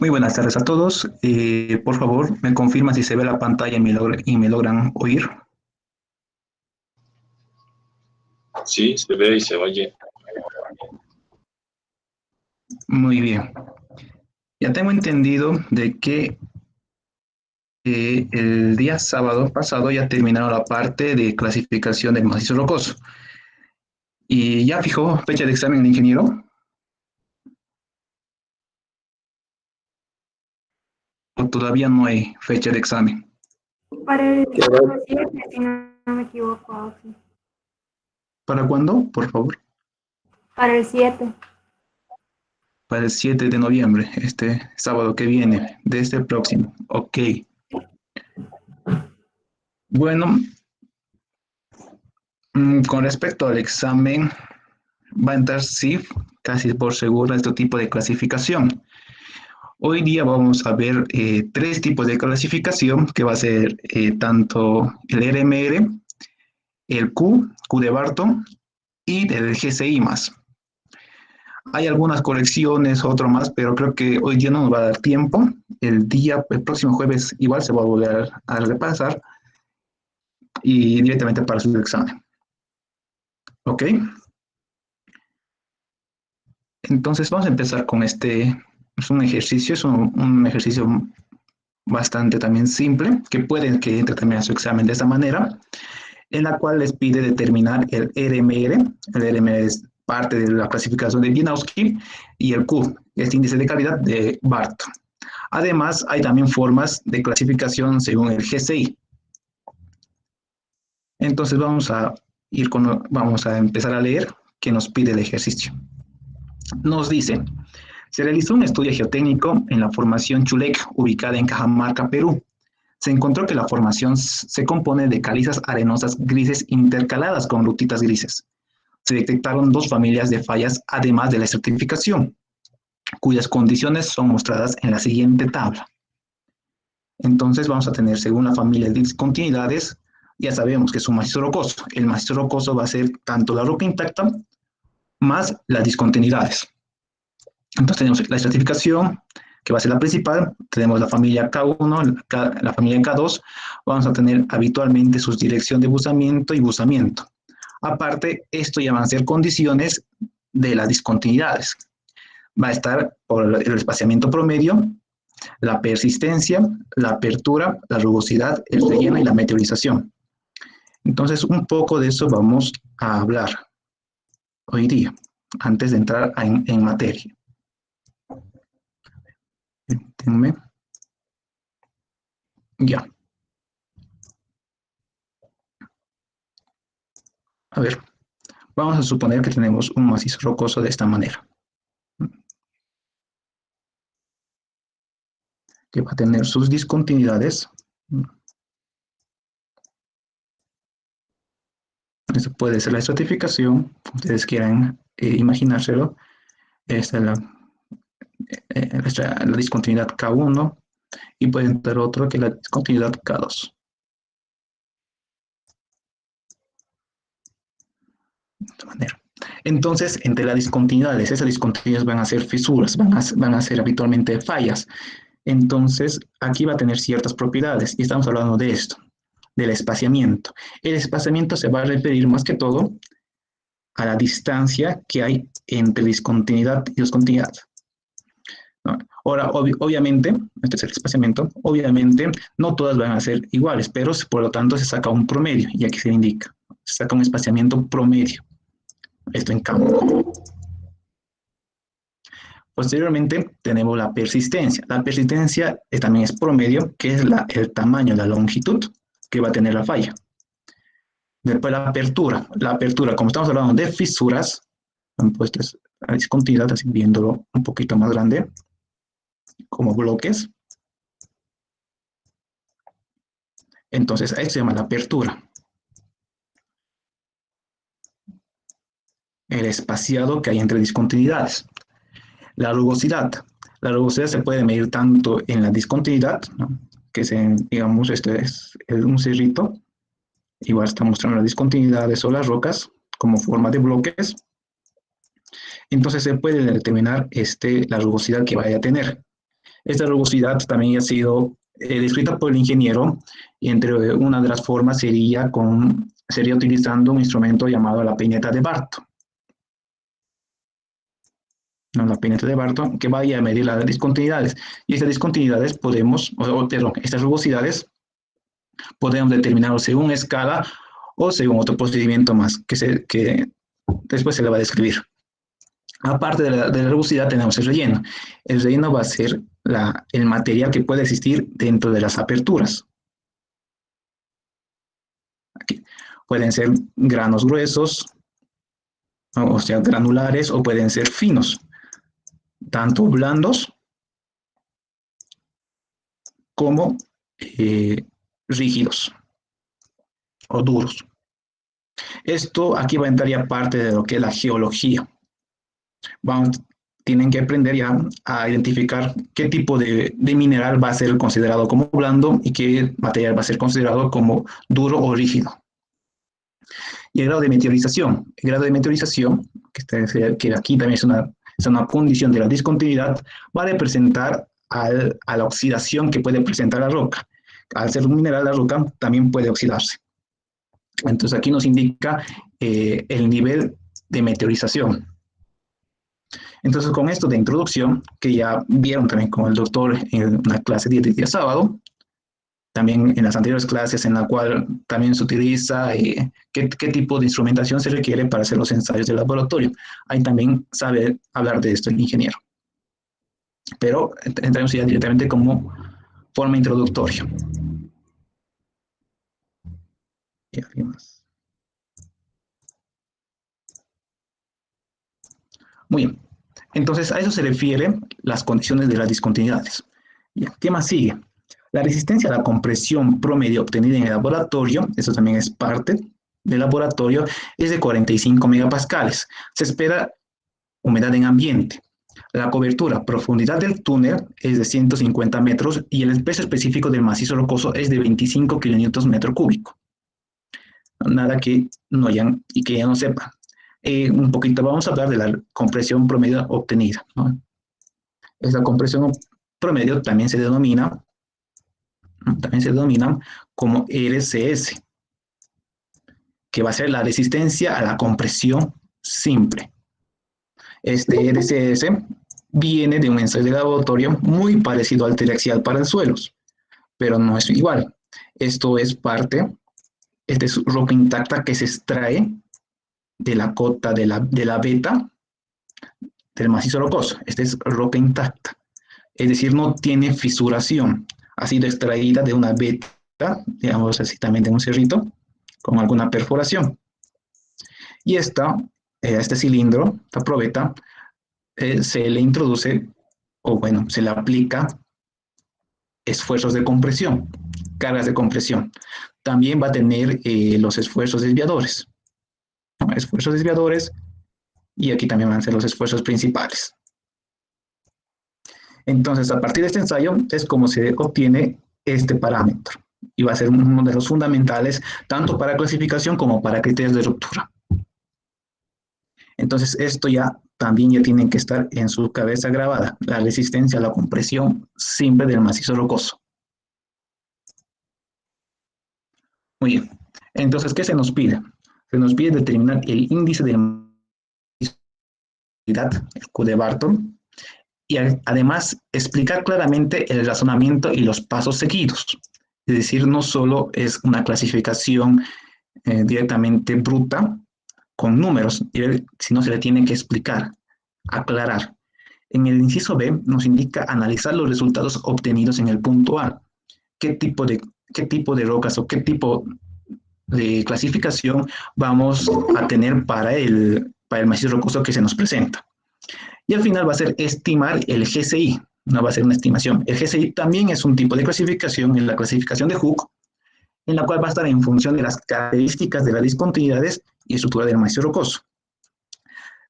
Muy buenas tardes a todos. Por favor, me confirman si se ve la pantalla y me logran oír. Sí, se ve y se oye. Muy bien. Ya tengo entendido de que el día sábado pasado ya terminaron la parte de clasificación del macizo rocoso. ¿Y ya fijó fecha de examen el ingeniero? ¿O todavía no hay fecha de examen? Para el 7, si no me equivoco. Sí. ¿Para cuándo, por favor? Para el 7. Para el 7 de noviembre, este sábado que viene, de este próximo. Ok. Bueno, con respecto al examen, va a entrar sí, casi por seguro, este tipo de clasificación. Hoy día vamos a ver tres tipos de clasificación, que va a ser tanto el RMR, el Q de Barton y el GCI más. Hay algunas correcciones, otro más, pero creo que hoy día no nos va a dar tiempo. El próximo jueves igual se va a volver a repasar y directamente para su examen. ¿Ok? Entonces vamos a empezar con este, es un ejercicio, un ejercicio bastante también simple, que pueden que entre también a su examen de esta manera, en la cual les pide determinar el RMR. El RMR es parte de la clasificación de Wieniawski y el Q, es índice de calidad de Barton. Además, hay también formas de clasificación según el GCI. Entonces vamos a empezar a leer qué nos pide el ejercicio. Nos dice: se realizó un estudio geotécnico en la formación Chulec, ubicada en Cajamarca, Perú. Se encontró que la formación se compone de calizas arenosas grises intercaladas con rutitas grises. Se detectaron dos familias de fallas, además de la estratificación, cuyas condiciones son mostradas en la siguiente tabla. Entonces vamos a tener, según la familia de discontinuidades, ya sabemos que es un macizo rocoso. El macizo rocoso va a ser tanto la roca intacta más las discontinuidades. Entonces tenemos la estratificación, que va a ser la principal, tenemos la familia K1, la familia K2, vamos a tener habitualmente su dirección de buzamiento y buzamiento. Aparte, esto ya van a ser condiciones de las discontinuidades. Va a estar por el espaciamiento promedio, la persistencia, la apertura, la rugosidad, el relleno y la meteorización. Entonces, un poco de eso vamos a hablar hoy día, antes de entrar en materia. Déjenme. Ya. A ver, vamos a suponer que tenemos un macizo rocoso de esta manera, que va a tener sus discontinuidades. Eso puede ser la estratificación, ustedes quieran imaginárselo. Esta es la discontinuidad K1 y puede entrar otro que es la discontinuidad K2. De esta manera. Entonces, entre las discontinuidades, esas discontinuidades van a ser fisuras, van a ser habitualmente fallas. Entonces, aquí va a tener ciertas propiedades y estamos hablando de esto, del espaciamiento. El espaciamiento se va a referir más que todo a la distancia que hay entre discontinuidad y discontinuidad. ¿No? Ahora, obviamente, este es el espaciamiento, obviamente no todas van a ser iguales, pero por lo tanto se saca un promedio y aquí se indica, se saca un espaciamiento promedio. Esto en campo. Posteriormente tenemos la persistencia. La persistencia también es promedio, que es el tamaño, la longitud que va a tener la falla. Después la apertura. La apertura, como estamos hablando de fisuras, han puesto la discontinuidad, así viéndolo un poquito más grande, como bloques. Entonces, esto se llama la apertura. El espaciado que hay entre discontinuidades. La rugosidad. La rugosidad se puede medir tanto en la discontinuidad, ¿no? Que digamos, este es un cerrito, igual está mostrando las discontinuidades o las rocas como forma de bloques. Entonces se puede determinar la rugosidad que vaya a tener. Esta rugosidad también ha sido descrita por el ingeniero, y entre una de las formas sería utilizando un instrumento llamado la peineta de Barton. ¿No? La peineta de Barton, que vaya a medir las discontinuidades. Y estas discontinuidades estas rugosidades podemos determinar según escala o según otro procedimiento más que después se le va a describir. Aparte de la rugosidad tenemos el relleno. El relleno va a ser el material que puede existir dentro de las aperturas. Aquí. Pueden ser granos gruesos, o sea, granulares, o pueden ser finos, tanto blandos como rígidos o duros. Esto aquí va a entrar ya parte de lo que es la geología. Tienen que aprender ya a identificar qué tipo de mineral va a ser considerado como blando y qué material va a ser considerado como duro o rígido. Y el grado de meteorización. El grado de meteorización, que aquí también es una condición de la discontinuidad, va a representar a la oxidación que puede presentar la roca. Al ser un mineral, la roca también puede oxidarse. Entonces aquí nos indica el nivel de meteorización. Entonces con esto de introducción, que ya vieron también con el doctor en una clase de día sábado, también en las anteriores clases en la cual también se utiliza qué tipo de instrumentación se requiere para hacer los ensayos de laboratorio. Ahí también sabe hablar de esto el ingeniero. Pero entramos ya directamente como forma introductoria. Y alguien más. Muy bien. Entonces, a eso se refiere las condiciones de las discontinuidades. Bien, ¿qué más sigue? La resistencia a la compresión promedio obtenida en el laboratorio, eso también es parte del laboratorio, es de 45 megapascales. Se espera humedad en ambiente. La cobertura, profundidad del túnel es de 150 metros y el peso específico del macizo rocoso es de 25 kilonewtons metro cúbico. Nada que no hayan y que ya no sepan. Un poquito vamos a hablar de la compresión promedio obtenida, ¿no? Esta compresión promedio también se denomina como RCS, que va a ser la resistencia a la compresión simple. Este RCS viene de un ensayo de laboratorio muy parecido al triaxial para el suelos, pero no es igual. Esto es roca intacta que se extrae de la cota de la beta del macizo rocoso. Esta es roca intacta, es decir, no tiene fisuración. Ha sido extraída de una beta, digamos así, también de un cerrito, con alguna perforación. Y este cilindro, esta probeta, se le introduce, o bueno, se le aplica esfuerzos de compresión, cargas de compresión. También va a tener los esfuerzos desviadores. ¿No? Esfuerzos desviadores, y aquí también van a ser los esfuerzos principales. Entonces, a partir de este ensayo es como se obtiene este parámetro. Y va a ser uno de los fundamentales, tanto para clasificación como para criterios de ruptura. Entonces, esto también ya tiene que estar en su cabeza grabada, la resistencia a la compresión simple del macizo rocoso. Muy bien. Entonces, ¿qué se nos pide? Se nos pide determinar el índice de el Q de Barton, y además explicar claramente el razonamiento y los pasos seguidos. Es decir, no solo es una clasificación directamente bruta con números, sino se le tiene que explicar, aclarar. En el inciso B nos indica analizar los resultados obtenidos en el punto A. ¿Qué tipo de rocas o qué tipo de clasificación vamos a tener para el macizo rocoso que se nos presenta? Y al final va a ser estimar el GCI, no va a ser una estimación. El GCI también es un tipo de clasificación, en la clasificación de Hooke, en la cual va a estar en función de las características de las discontinuidades y estructura del macizo rocoso.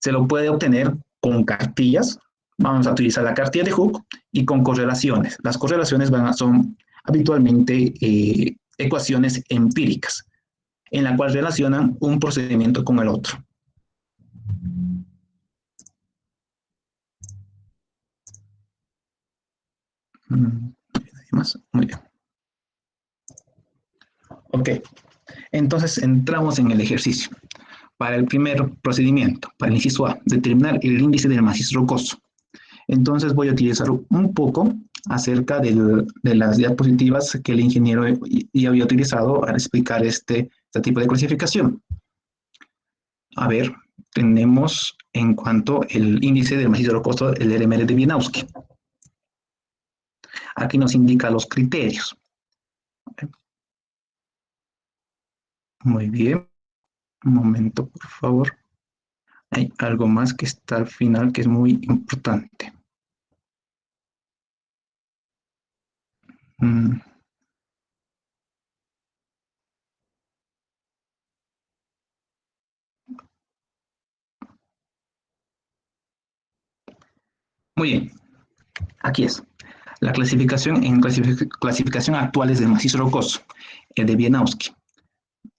Se lo puede obtener con cartillas. Vamos a utilizar la cartilla de Hooke y con correlaciones. Las correlaciones son habitualmente ecuaciones empíricas, en la cual relacionan un procedimiento con el otro. ¿Nadie más? Muy bien. Ok, entonces entramos en el ejercicio. Para el primer procedimiento, para el inciso A, determinar el índice del macizo rocoso. Entonces voy a utilizar un poco acerca de las diapositivas que el ingeniero ya había utilizado para explicar este tipo de clasificación. A ver, tenemos en cuanto el índice del macizo rocoso, el RMR de Wieniawski. Aquí nos indica los criterios. Muy bien. Un momento, por favor. Hay algo más que está al final que es muy importante. Muy bien. Aquí es. La clasificación en clasificación actuales del macizo rocoso, el de Wieniawski.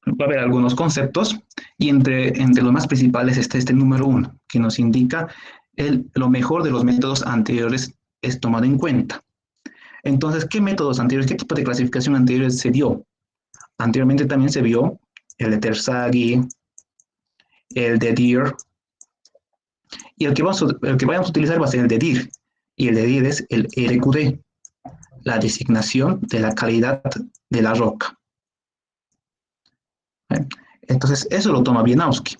Va a haber algunos conceptos y entre los más principales está este número 1, que nos indica lo mejor de los métodos anteriores es tomado en cuenta. Entonces, ¿qué métodos anteriores, qué tipo de clasificación anteriores se dio? Anteriormente también se vio el de Terzaghi, el de Deer, y el que vayamos a utilizar va a ser el de Deer, y el de Deer es el RQD, la designación de la calidad de la roca. Entonces, eso lo toma Wieniawski.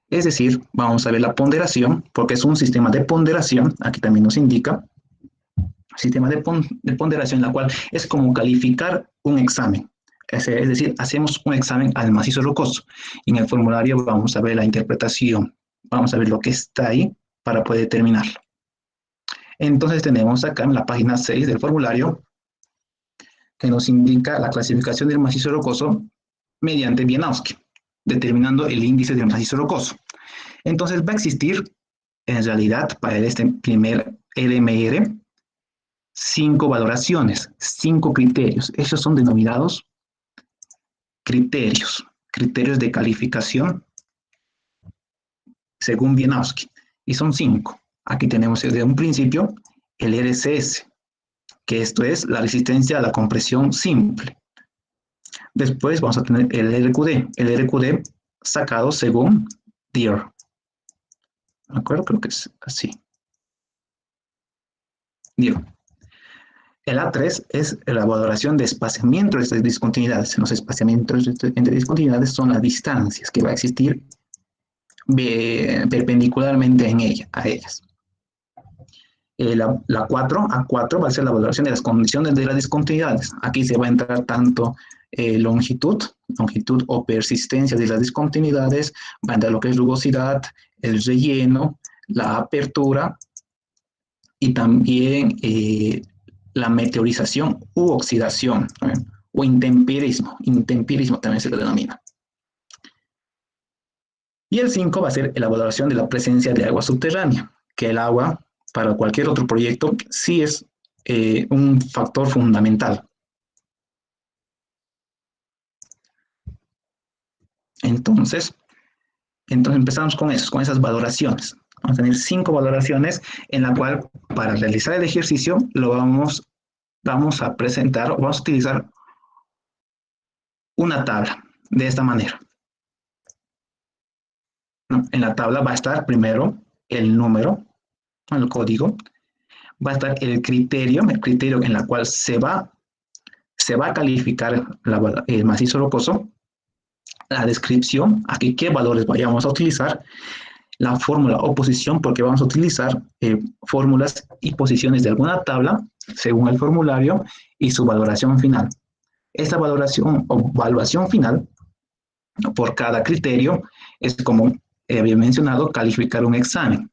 Es decir, vamos a ver la ponderación, porque es un sistema de ponderación, aquí también nos indica, sistema de ponderación, en la cual es como calificar un examen. Es decir, hacemos un examen al macizo rocoso. Y en el formulario vamos a ver la interpretación, vamos a ver lo que está ahí para poder determinarlo. Entonces tenemos acá en la página 6 del formulario que nos indica la clasificación del macizo rocoso mediante Wieniawski, determinando el índice del macizo rocoso. Entonces va a existir, en realidad, para este primer LMR, 5 valoraciones, 5 criterios. Esos son denominados criterios de calificación según Wieniawski. Y son 5. Aquí tenemos desde un principio el RCS, que esto es la resistencia a la compresión simple. Después vamos a tener el RQD sacado según Deer. ¿De acuerdo? Creo que es así. Deer. El A3 es la valoración de espaciamiento de discontinuidades. Los espaciamientos entre discontinuidades son las distancias que va a existir perpendicularmente a ellas. La 4, A4 va a ser la valoración de las condiciones de las discontinuidades. Aquí se va a entrar tanto longitud o persistencia de las discontinuidades, va a entrar lo que es rugosidad, el relleno, la apertura y también la meteorización u oxidación, o intemperismo también se lo denomina. Y el 5 va a ser la valoración de la presencia de agua subterránea, que el agua para cualquier otro proyecto sí es un factor fundamental. Entonces empezamos con esas valoraciones. Vamos a tener 5 valoraciones en la cual para realizar el ejercicio lo vamos a presentar, vamos a utilizar una tabla de esta manera. En la tabla va a estar primero el número, el código, va a estar el criterio en la cual se va a calificar el macizo rocoso, la descripción, aquí qué valores vayamos a utilizar, la fórmula o posición, porque vamos a utilizar fórmulas y posiciones de alguna tabla según el formulario y su valoración final. Esta valoración o evaluación final por cada criterio es, como había mencionado, calificar un examen.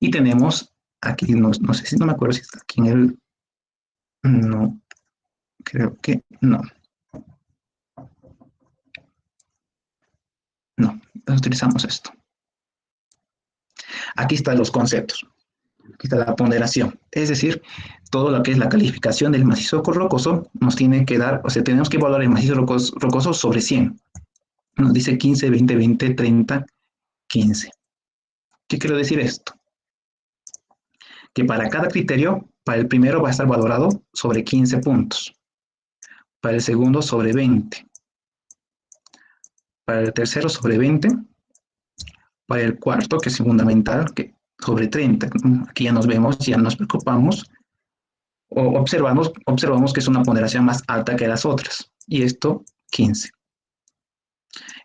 Y tenemos aquí, no sé si, no me acuerdo si está aquí en el... No, creo que no. No, utilizamos esto. Aquí están los conceptos. Aquí está la ponderación. Es decir, todo lo que es la calificación del macizo rocoso nos tiene que dar, o sea, tenemos que evaluar el macizo rocoso sobre 100. Nos dice 15, 20, 20, 30, 15. ¿Qué quiero decir esto? Que para cada criterio, Para el primero va a estar valorado sobre 15 puntos. Para el segundo sobre 20. Para el tercero sobre 20. Para el cuarto, que es fundamental, que sobre 30. Aquí ya nos vemos, ya nos preocupamos. Observamos que es una ponderación más alta que las otras. Y esto, 15.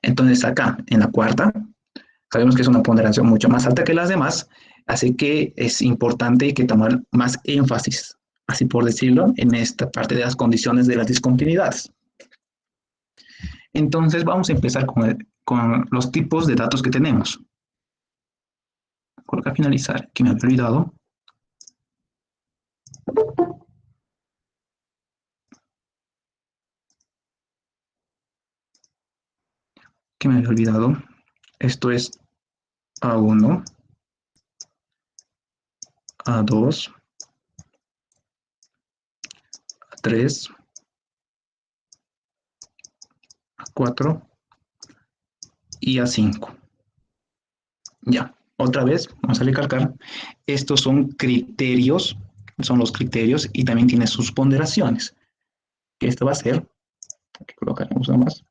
Entonces acá, en la cuarta, sabemos que es una ponderación mucho más alta que las demás, así que es importante que tomar más énfasis, así por decirlo, en esta parte de las condiciones de las discontinuidades. Entonces vamos a empezar con los tipos de datos que tenemos. Colocar finalizar, que me había olvidado. Esto es A1, A2, A3, A4 y A5. Ya, otra vez, vamos a recalcar, estos son criterios, son los criterios y también tiene sus ponderaciones. Esto va a ser, aquí colocaremos nada más,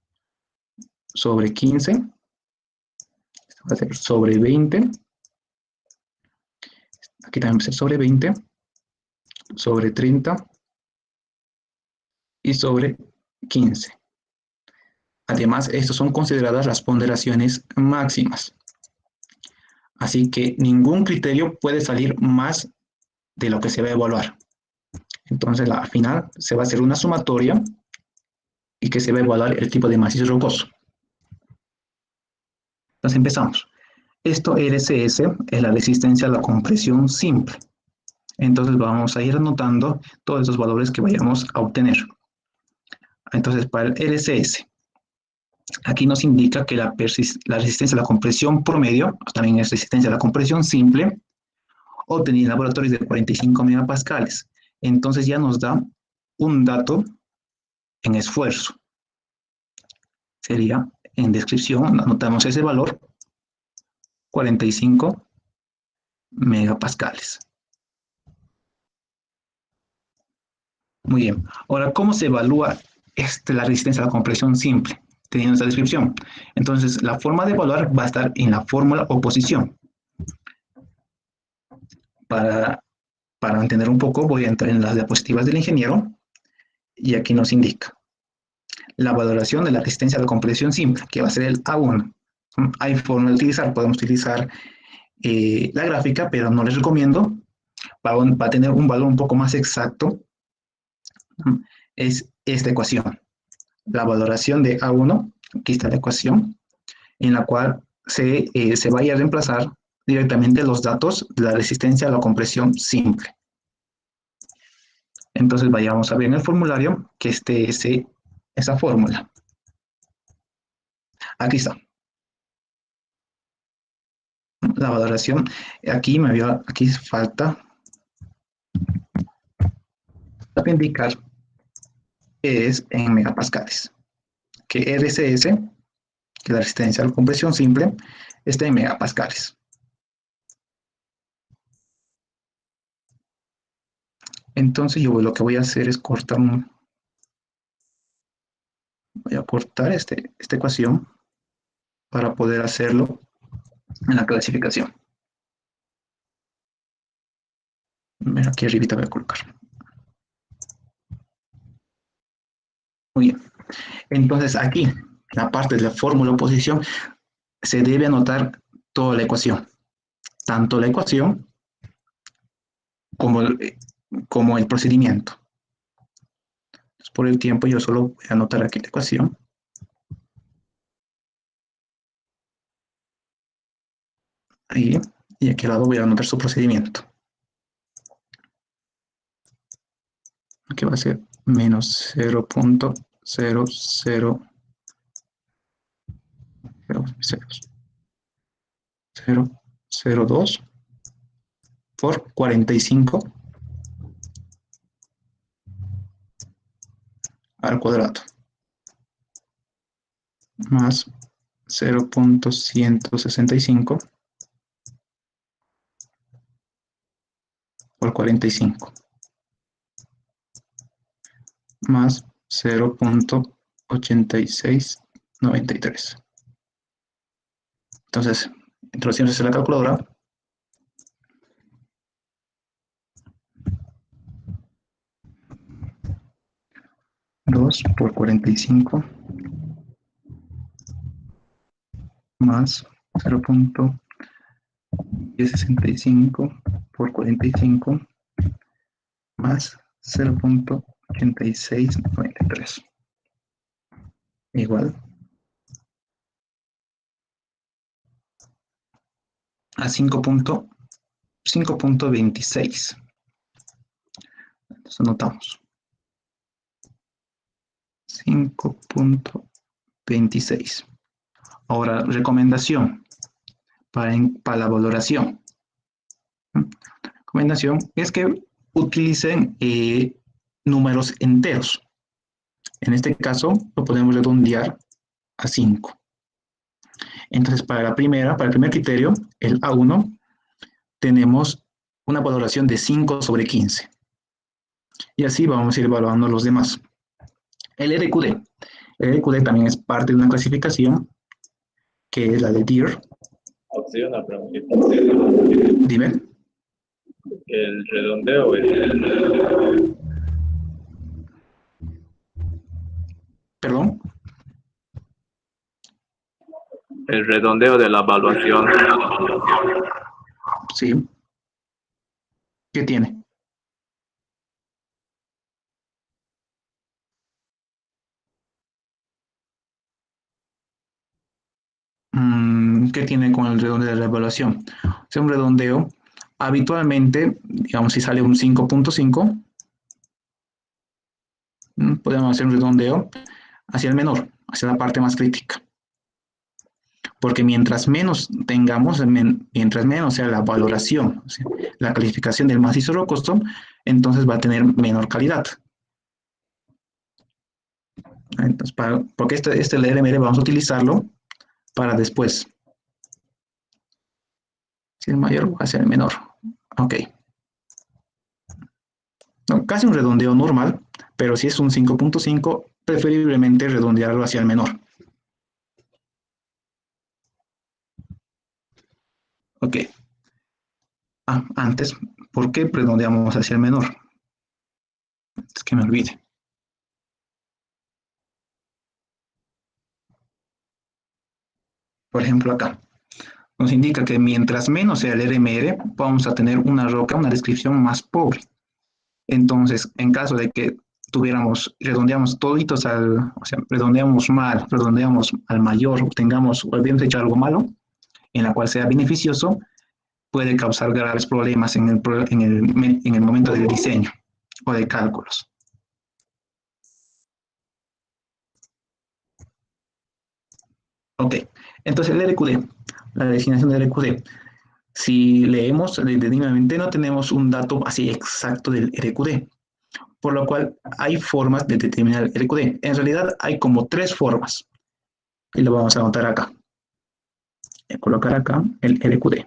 sobre 15, esto va a ser sobre 20, aquí también va a ser sobre 20, sobre 30 y sobre 15. Además, estas son consideradas las ponderaciones máximas. Así que ningún criterio puede salir más de lo que se va a evaluar. Entonces, al final se va a hacer una sumatoria y que se va a evaluar el tipo de macizo rocoso. Entonces, empezamos. Esto RCS es la resistencia a la compresión simple. Entonces, vamos a ir anotando todos esos valores que vayamos a obtener. Entonces, para el RCS, aquí nos indica que la resistencia a la compresión promedio, también es resistencia a la compresión simple, obtenida en laboratorios de 45 megapascales. Entonces ya nos da un dato en esfuerzo. Sería en descripción, anotamos ese valor, 45 megapascales. Muy bien. Ahora, ¿cómo se evalúa la resistencia a la compresión simple? Teniendo esta descripción. Entonces, la forma de evaluar va a estar en la fórmula o posición. Para entender un poco, voy a entrar en las diapositivas del ingeniero y aquí nos indica la valoración de la resistencia a la compresión simple, que va a ser el A1. Hay forma de utilizar, podemos utilizar la gráfica, pero no les recomiendo. Va a tener un valor un poco más exacto. Es esta ecuación. La valoración de A1, aquí está la ecuación, en la cual se vaya a reemplazar directamente los datos de la resistencia a la compresión simple. Entonces vayamos a ver en el formulario que esté esa fórmula. Aquí está. La valoración, aquí falta indicar es en megapascales. Que RCS, que la resistencia a la compresión simple, está en megapascales. Entonces yo lo que voy a hacer es cortar voy a cortar esta ecuación para poder hacerlo en la clasificación. Aquí arribita voy a colocar. Muy bien. Entonces aquí, la parte de la fórmula o posición, se debe anotar toda la ecuación. Tanto la ecuación como el procedimiento. Entonces, por el tiempo yo solo voy a anotar aquí la ecuación. Ahí, y aquí al lado voy a anotar su procedimiento. Aquí va a ser menos 0.00002 por 45 al cuadrado más 0.165 por 45. más 0.8693. Entonces, introducimos en la calculadora. Dos por 45 más 0.1065 por 45 más 0.8693 igual a 5.26. Entonces anotamos 5.26. Ahora, recomendación para la valoración. Recomendación es que utilicen números enteros. En este caso, lo podemos redondear a 5. Entonces, para el primer criterio, el A1, tenemos una valoración de 5 sobre 15. Y así vamos a ir evaluando los demás. El RQD. El RQD también es parte de una clasificación que es la de DIR. Sí, una preguntita. Dime. El redondeo es... ¿Perdón? El redondeo de la evaluación. Sí. ¿Qué tiene? ¿Qué tiene con el redondeo de la evaluación? O sea, un redondeo, habitualmente, digamos, si sale un 5.5, podemos hacer un redondeo hacia el menor, hacia la parte más crítica. Porque mientras menos tengamos, mientras menos sea la valoración, o sea, la calificación del macizo rocoso, entonces va a tener menor calidad. Entonces, porque este LRMR vamos a utilizarlo para después. Si el mayor va a ser el menor. Ok. No, casi un redondeo normal, pero si es un 5.5, preferiblemente redondearlo hacia el menor. Ok. Antes, ¿por qué redondeamos hacia el menor? Es que me olvide. Por ejemplo, acá. Nos indica que mientras menos sea el RMR, vamos a tener una roca, una descripción más pobre. Entonces, en caso de que redondeamos toditos o sea, redondeamos mal, redondeamos al mayor, o habíamos hecho algo malo, en la cual sea beneficioso, puede causar graves problemas en el momento del diseño o de cálculos. Ok, entonces el RQD, la designación del RQD. Si leemos detenidamente, no tenemos un dato así exacto del RQD, por lo cual hay formas de determinar el RQD. En realidad hay como 3 formas, y lo vamos a anotar acá. Voy a colocar acá el RQD,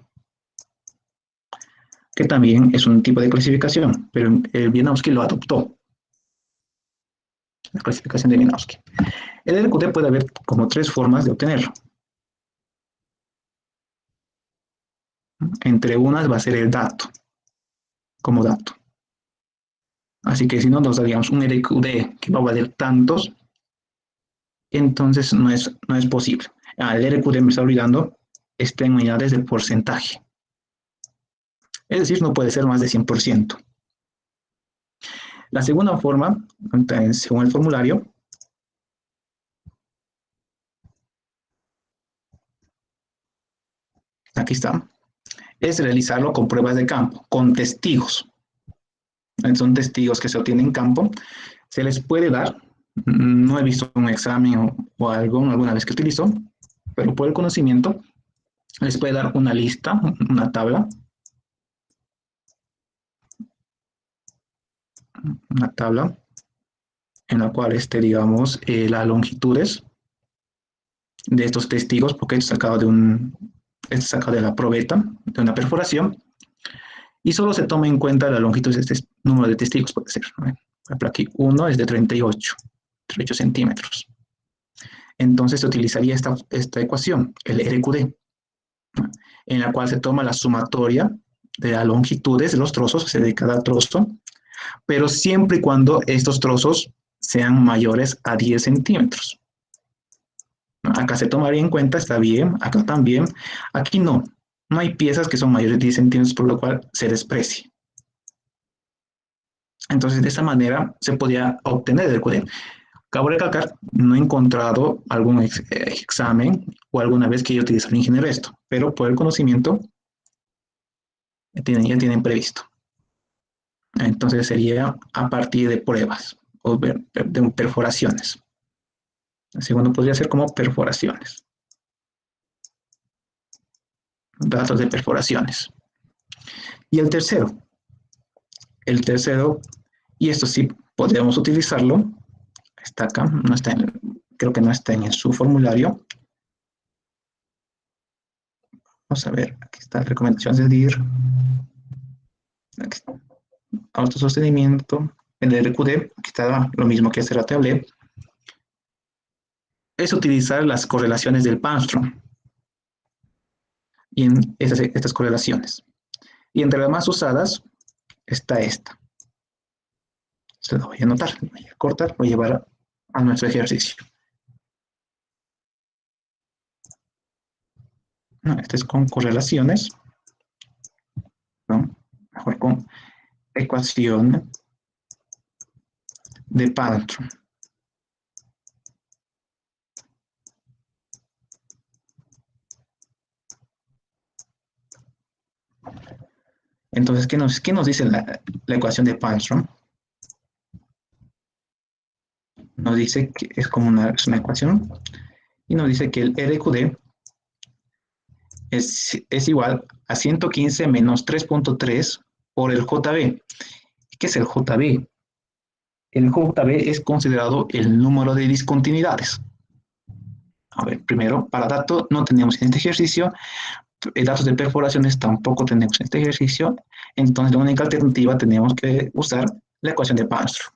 que también es un tipo de clasificación, pero el Wieniawski lo adoptó, la clasificación de Wieniawski. El RQD puede haber como 3 formas de obtenerlo. Entre unas va a ser el dato, como dato. Así que si no nos daríamos un RQD que va a valer tantos, entonces no es posible. El RQD me está olvidando, está en unidades de porcentaje. Es decir, no puede ser más de 100%. La segunda forma, según el formulario, aquí está, es realizarlo con pruebas de campo, con testigos. Son testigos que se obtienen en campo. Se les puede dar, no he visto un examen o algo alguna vez que utilizo, pero por el conocimiento les puede dar una lista, una tabla, en la cual digamos, las longitudes de estos testigos, porque esto es sacado de la probeta, de una perforación, y solo se toma en cuenta la longitud de este número de testigos, puede ser, ¿no? Por ejemplo, aquí 1 es de 38 centímetros. Entonces se utilizaría esta ecuación, el RQD, en la cual se toma la sumatoria de las longitudes de los trozos, o sea, de cada trozo, pero siempre y cuando estos trozos sean mayores a 10 centímetros. Acá se tomaría en cuenta, está bien, acá también. Aquí no, no hay piezas que son mayores de 10 centímetros, por lo cual se desprecie. Entonces, de esa manera se podía obtener el RQD. Cabe recalcar, no he encontrado algún examen o alguna vez que yo utilice el ingeniero esto, pero por el conocimiento ya tienen previsto. Entonces sería a partir de pruebas o de perforaciones. El segundo podría ser como perforaciones. Datos de perforaciones. Y el tercero, y esto sí podríamos utilizarlo, está acá, no está creo que no está en su formulario. Vamos a ver, aquí está la recomendación de DIR. Aquí está. Autosostenimiento, el RQD, aquí está lo mismo que hace la tablet. Es utilizar las correlaciones del Panstrom. Y en estas correlaciones. Y entre las más usadas está esta. Se la voy a anotar, voy a cortar, voy a llevar a nuestro ejercicio. No, este es con correlaciones. ¿No? Mejor con ecuación de Panstrom. Entonces, ¿qué nos dice la ecuación de Panstrom? Nos dice que es como una ecuación y nos dice que el RQD es igual a 115 menos 3.3 por el JB. ¿Qué es el JB? El JB es considerado el número de discontinuidades. A ver, primero, para datos no tenemos en este ejercicio, datos de perforaciones tampoco tenemos en este ejercicio, entonces la única alternativa tenemos que usar la ecuación de Panstrom.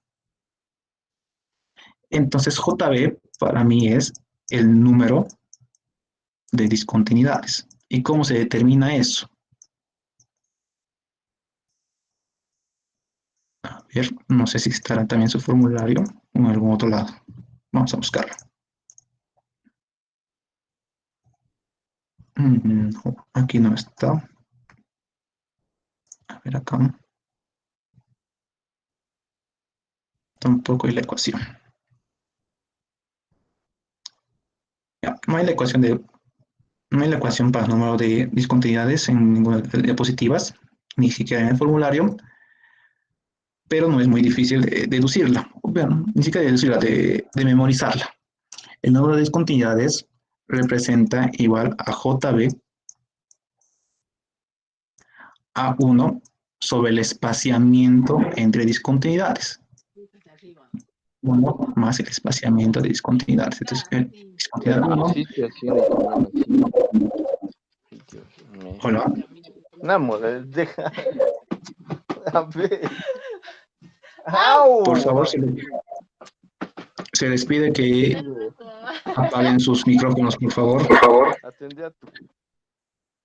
Entonces JB para mí es el número de discontinuidades. ¿Y cómo se determina eso? A ver, no sé si estará también su formulario o en algún otro lado. Vamos a buscarlo. Aquí no está. A ver acá. Tampoco hay la ecuación. Ya, no hay la ecuación para el número de discontinuidades en ninguna de diapositivas, ni siquiera en el formulario, pero no es muy difícil de deducirla, bueno, ni siquiera de deducirla, de memorizarla. El número de discontinuidades representa igual a JB a 1 sobre el espaciamiento entre discontinuidades. 1 más el espaciamiento de discontinuidades. Entonces, discontinuidad 1. Hola. No, deja. A ver. Por favor, se les pide que apaguen sus micrófonos, por favor. Atende a tu.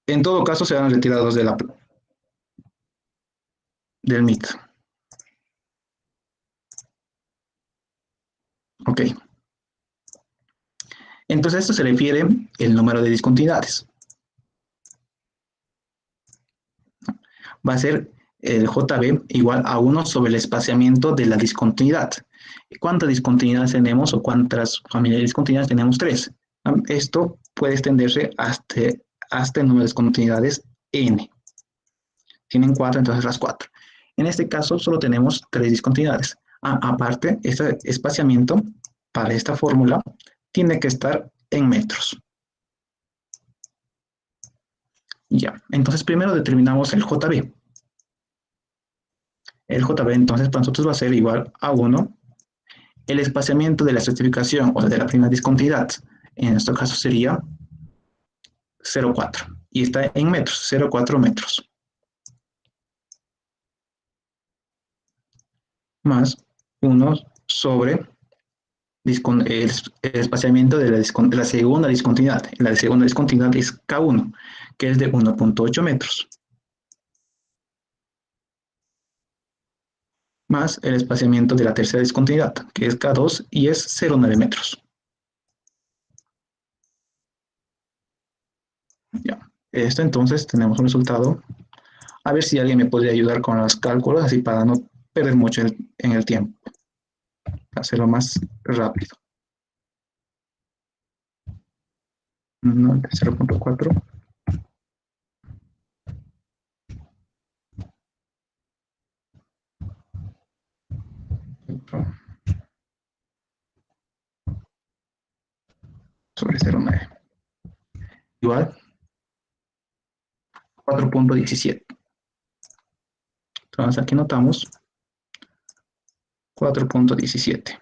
En todo caso, serán retirados del Meet. Ok. Entonces, esto se refiere al número de discontinuidades. Va a ser el JB igual a 1 sobre el espaciamiento de la discontinuidad. ¿Cuántas discontinuidades tenemos o cuántas familias de discontinuidades tenemos? 3. Esto puede extenderse hasta el número de discontinuidades n. Tienen 4, entonces las 4. En este caso solo tenemos 3 discontinuidades. Aparte, este espaciamiento para esta fórmula tiene que estar en metros. Ya, entonces primero determinamos el JB. El JB entonces para nosotros va a ser igual a 1. El espaciamiento de la estratificación o de la primera discontinuidad, en este caso sería 0,4. Y está en metros, 0,4 metros. Más 1 sobre el espaciamiento de la segunda discontinuidad. La segunda discontinuidad es K1, que es de 1.8 metros. Más el espaciamiento de la tercera discontinuidad, que es K2 y es 0,9 metros. Ya. Esto entonces tenemos un resultado. A ver si alguien me podría ayudar con los cálculos, así para no perder mucho en el tiempo. Hacerlo más rápido. No, 0.4. Sobre 0,9. Igual 4.17. Entonces aquí notamos 4.17.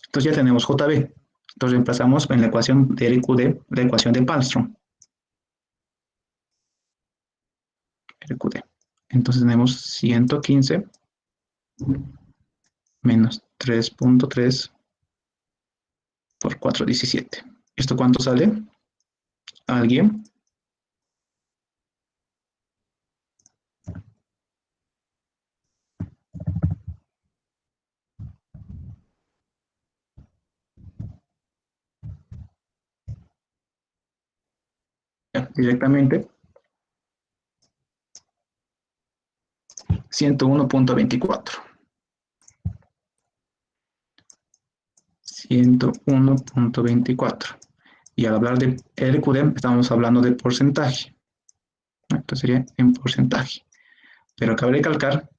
Entonces ya tenemos JB. Entonces reemplazamos en la ecuación de RQD la ecuación de Palstrom. RQD. Entonces tenemos 115 menos 3.3 por 4.17. ¿Esto cuánto sale? ¿Alguien? Ya, directamente 101.24. 101.24. Y al hablar de RQD, estamos hablando de porcentaje. Esto sería en porcentaje. Pero cabe recalcar,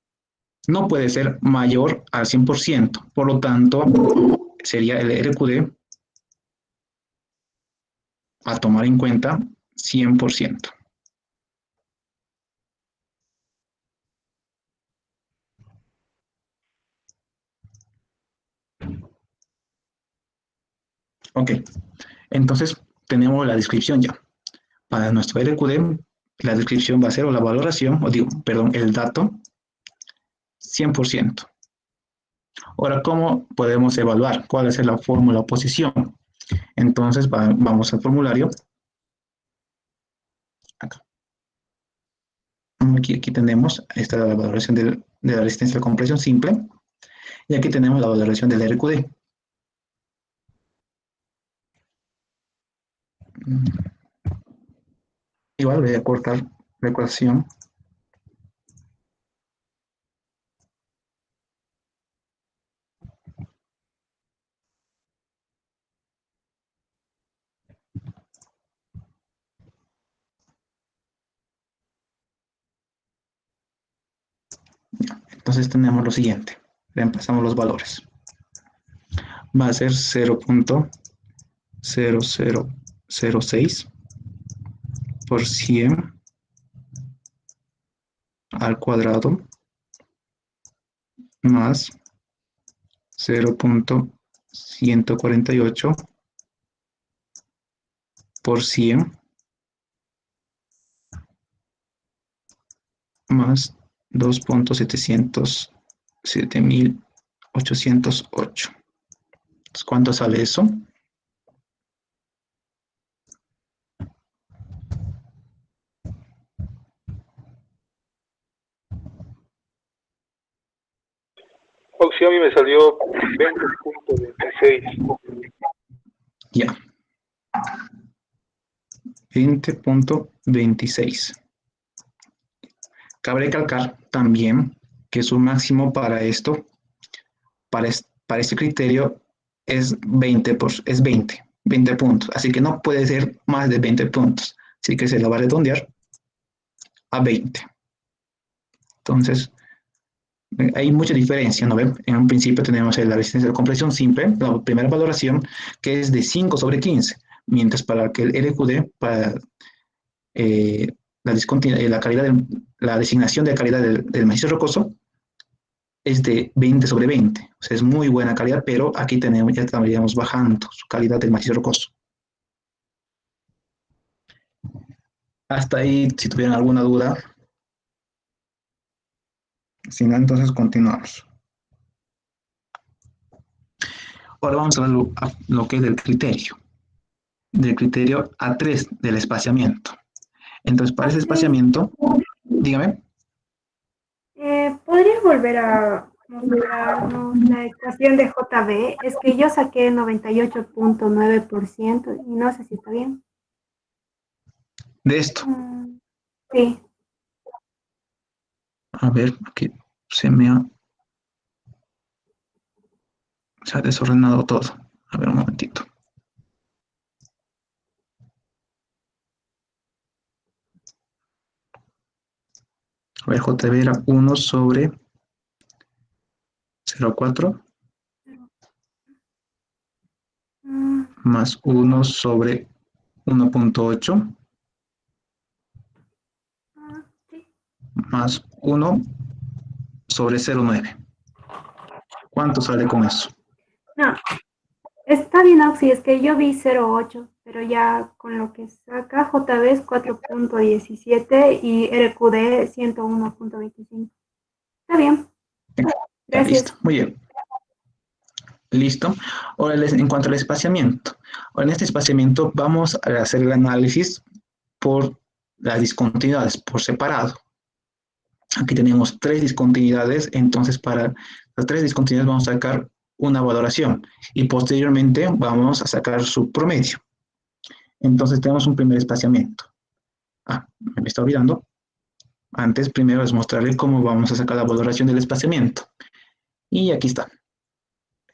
no puede ser mayor al 100%. Por lo tanto, sería el RQD a tomar en cuenta 100%. Ok, entonces tenemos la descripción ya. Para nuestro RQD, la descripción va a ser, o la valoración, o digo, perdón, el dato, 100%. Ahora, ¿cómo podemos evaluar? ¿Cuál es la fórmula o posición? Entonces, vamos al formulario. Acá. Aquí tenemos, esta es la valoración de la resistencia de compresión simple. Y aquí tenemos la valoración del RQD. Igual voy a cortar la ecuación. Entonces tenemos lo siguiente. Reemplazamos los valores. Va a ser 0.0006 por 100 al cuadrado más 0.148 por 100 más 2.708. ¿Cuánto sale eso? Opción y me salió 20.26. Ya. 20.26. Cabe recalcar también que su máximo para esto, para este criterio, es 20 puntos. Así que no puede ser más de 20 puntos. Así que se lo va a redondear a 20. Entonces, hay mucha diferencia, ¿no ven? En un principio tenemos la resistencia de compresión simple, la primera valoración, que es de 5 sobre 15, mientras para que el RQD, para la designación de calidad del macizo rocoso, es de 20 sobre 20. O sea, es muy buena calidad, pero aquí ya estaríamos bajando su calidad del macizo rocoso. Hasta ahí, si tuvieran alguna duda. Si no, entonces continuamos. Ahora vamos a ver lo que es del criterio A3 del espaciamiento. Entonces, para ese Ok. espaciamiento, dígame. ¿Podrías volver a mostrarnos la ecuación de JB? Es que yo saqué 98.9% y no sé si está bien. De esto. Sí. A ver, aquí se ha desordenado todo. A ver, un momentito. A ver, JB era 1 sobre 0,4 más 1 sobre 1.8 Sí. más 1 sobre 0,9. ¿Cuánto sale con eso? No, está bien, Oxy, es que yo vi 0.8, pero ya con lo que saca JB es 4.17 y RQD 101.25. Está bien, Ya, listo. gracias. Muy bien. Listo. Ahora, en cuanto al espaciamiento. Ahora, en este espaciamiento vamos a hacer el análisis por las discontinuidades, por separado. Aquí tenemos 3 discontinuidades, entonces para las 3 discontinuidades vamos a sacar una valoración y posteriormente vamos a sacar su promedio. Entonces tenemos un primer espaciamiento. Me está olvidando. Antes, primero es mostrarle cómo vamos a sacar la valoración del espaciamiento. Y aquí está.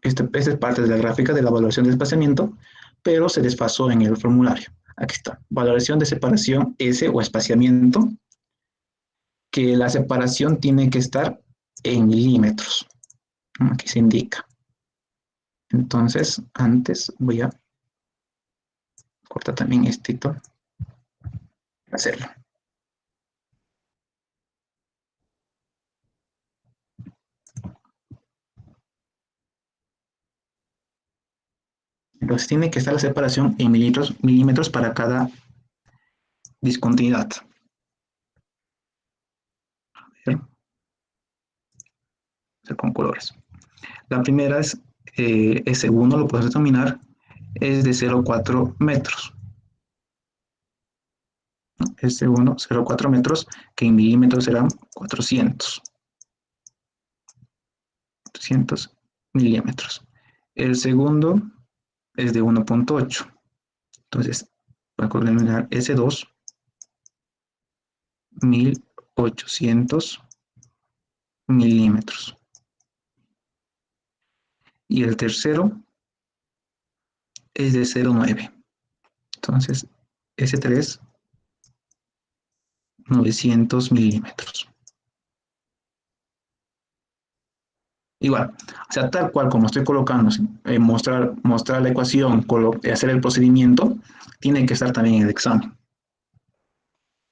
Esta es parte de la gráfica de la valoración del espaciamiento, pero se desfasó en el formulario. Aquí está. Valoración de separación S o espaciamiento, que la separación tiene que estar en milímetros. Aquí se indica. Entonces, antes voy a cortar también esto para hacerlo. Entonces, tiene que estar la separación en milímetros para cada discontinuidad. A ver, con colores. La primera es S1, lo puedes determinar, es de 0,4 metros. S1, 0,4 metros, que en milímetros serán 400 milímetros. El segundo es de 1.8. Entonces, voy a determinar S2, 1800 milímetros. Y el tercero es de 0,9. Entonces, S3, 900 milímetros. Igual, o sea, tal cual como estoy colocando, mostrar la ecuación, hacer el procedimiento, tiene que estar también en el examen.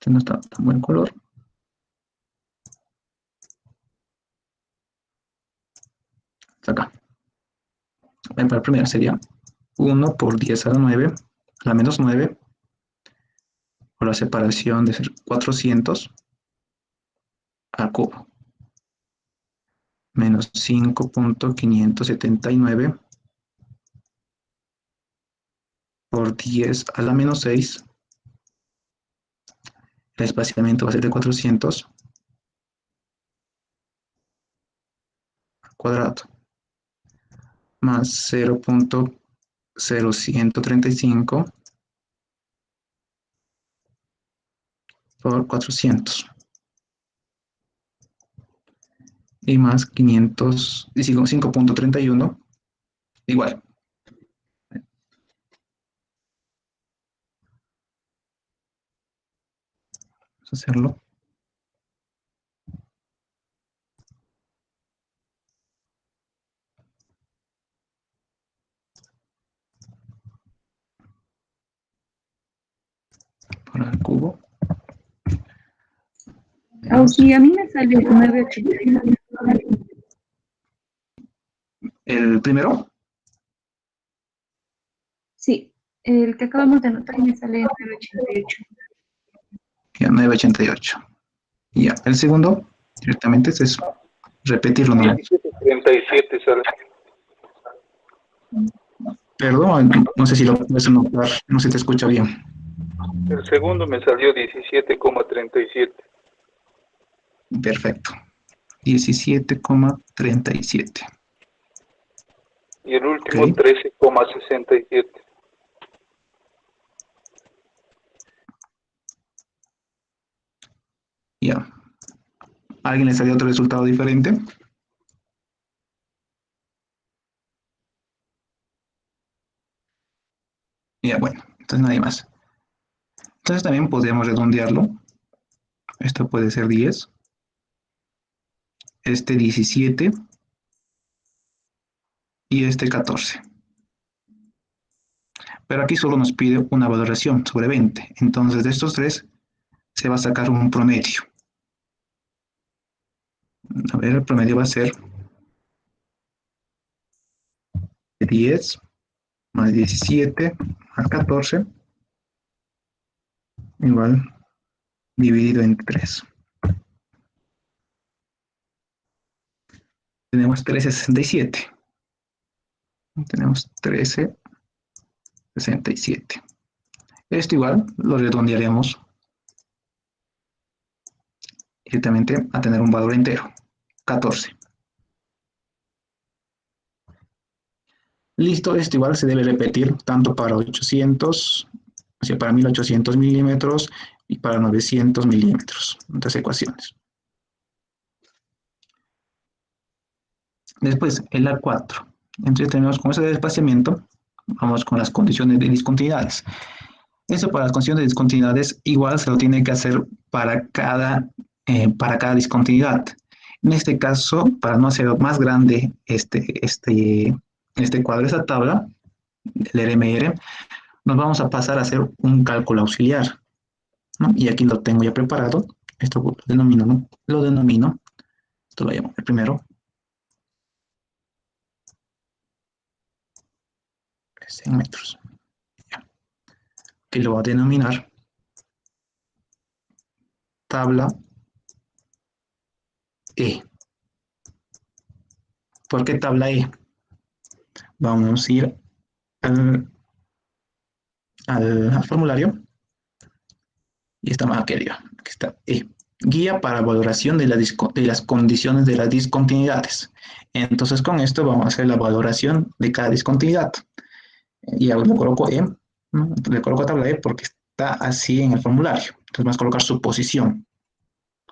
Este no está tan buen color. Está acá. Para el primero sería 1 por 10 a la 9, a la menos 9, por la separación de 400 al cubo, menos 5.579 por 10 a la menos 6, el espaciamiento va a ser de 400 al cuadrado, más 0.0135 por 400 y más 5.31 igual. Vamos a hacerlo. Para el cubo. Sí, a mí me salió 9.89. El primero. Sí, el que acabamos de anotar me sale 9.88. Ya, 9.88. Ya, el segundo, directamente es eso. Repetirlo, ¿no? 17.37 sale. Perdón, no sé si lo puedes notar, no se te escucha bien. El segundo me salió 17,37. Perfecto. 17,37. Y el Ok. último 13,67. Ya. ¿Alguien le salió otro resultado diferente? Ya, bueno, entonces nadie más. Entonces también podríamos redondearlo. Esto puede ser 10. Este 17. Y este 14. Pero aquí solo nos pide una valoración sobre 20. Entonces de estos tres se va a sacar un promedio. A ver, el promedio va a ser 10 más 17 más 14 igual dividido en 3. Tenemos 13,67. Tenemos 13,67. Esto igual lo redondearemos directamente a tener un valor entero, 14. Listo, esto igual se debe repetir tanto para 800, o sea, para 1800 milímetros y para 900 milímetros. Estas ecuaciones. Después, el A4. Entonces tenemos con ese desplazamiento, vamos con las condiciones de discontinuidades. Eso para las condiciones de discontinuidades igual se lo tiene que hacer para cada discontinuidad. En este caso, para no hacer más grande este cuadro, esta tabla, el RMR, nos vamos a pasar a hacer un cálculo auxiliar, ¿no? Y aquí lo tengo ya preparado. Esto lo denomino, esto lo llamo el primero, es en metros. Que lo va a denominar tabla E. ¿Por qué tabla E? Vamos a ir al formulario y está más aquí arriba. Aquí está E. Guía para valoración de las condiciones de las discontinuidades. Entonces con esto vamos a hacer la valoración de cada discontinuidad. Y ahora le coloco E, ¿no? Le coloco tabla E porque está así en el formulario. Entonces vamos a colocar su posición.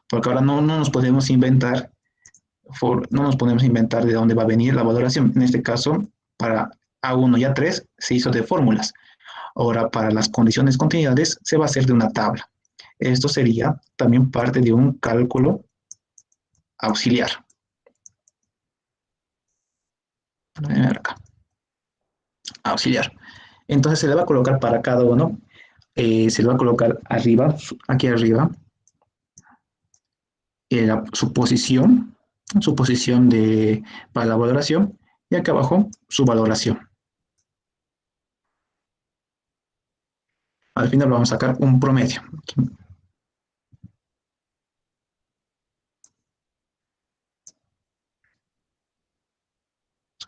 Porque ahora no nos podemos inventar de dónde va a venir la valoración. En este caso, para A1 y A3 se hizo de fórmulas. Ahora, para las condiciones continuidades se va a hacer de una tabla. Esto sería también parte de un cálculo auxiliar. A ver acá. Auxiliar. Entonces se le va a colocar para cada uno, se le va a colocar arriba, aquí arriba, su posición para la valoración, y acá abajo su valoración. Al final vamos a sacar un promedio.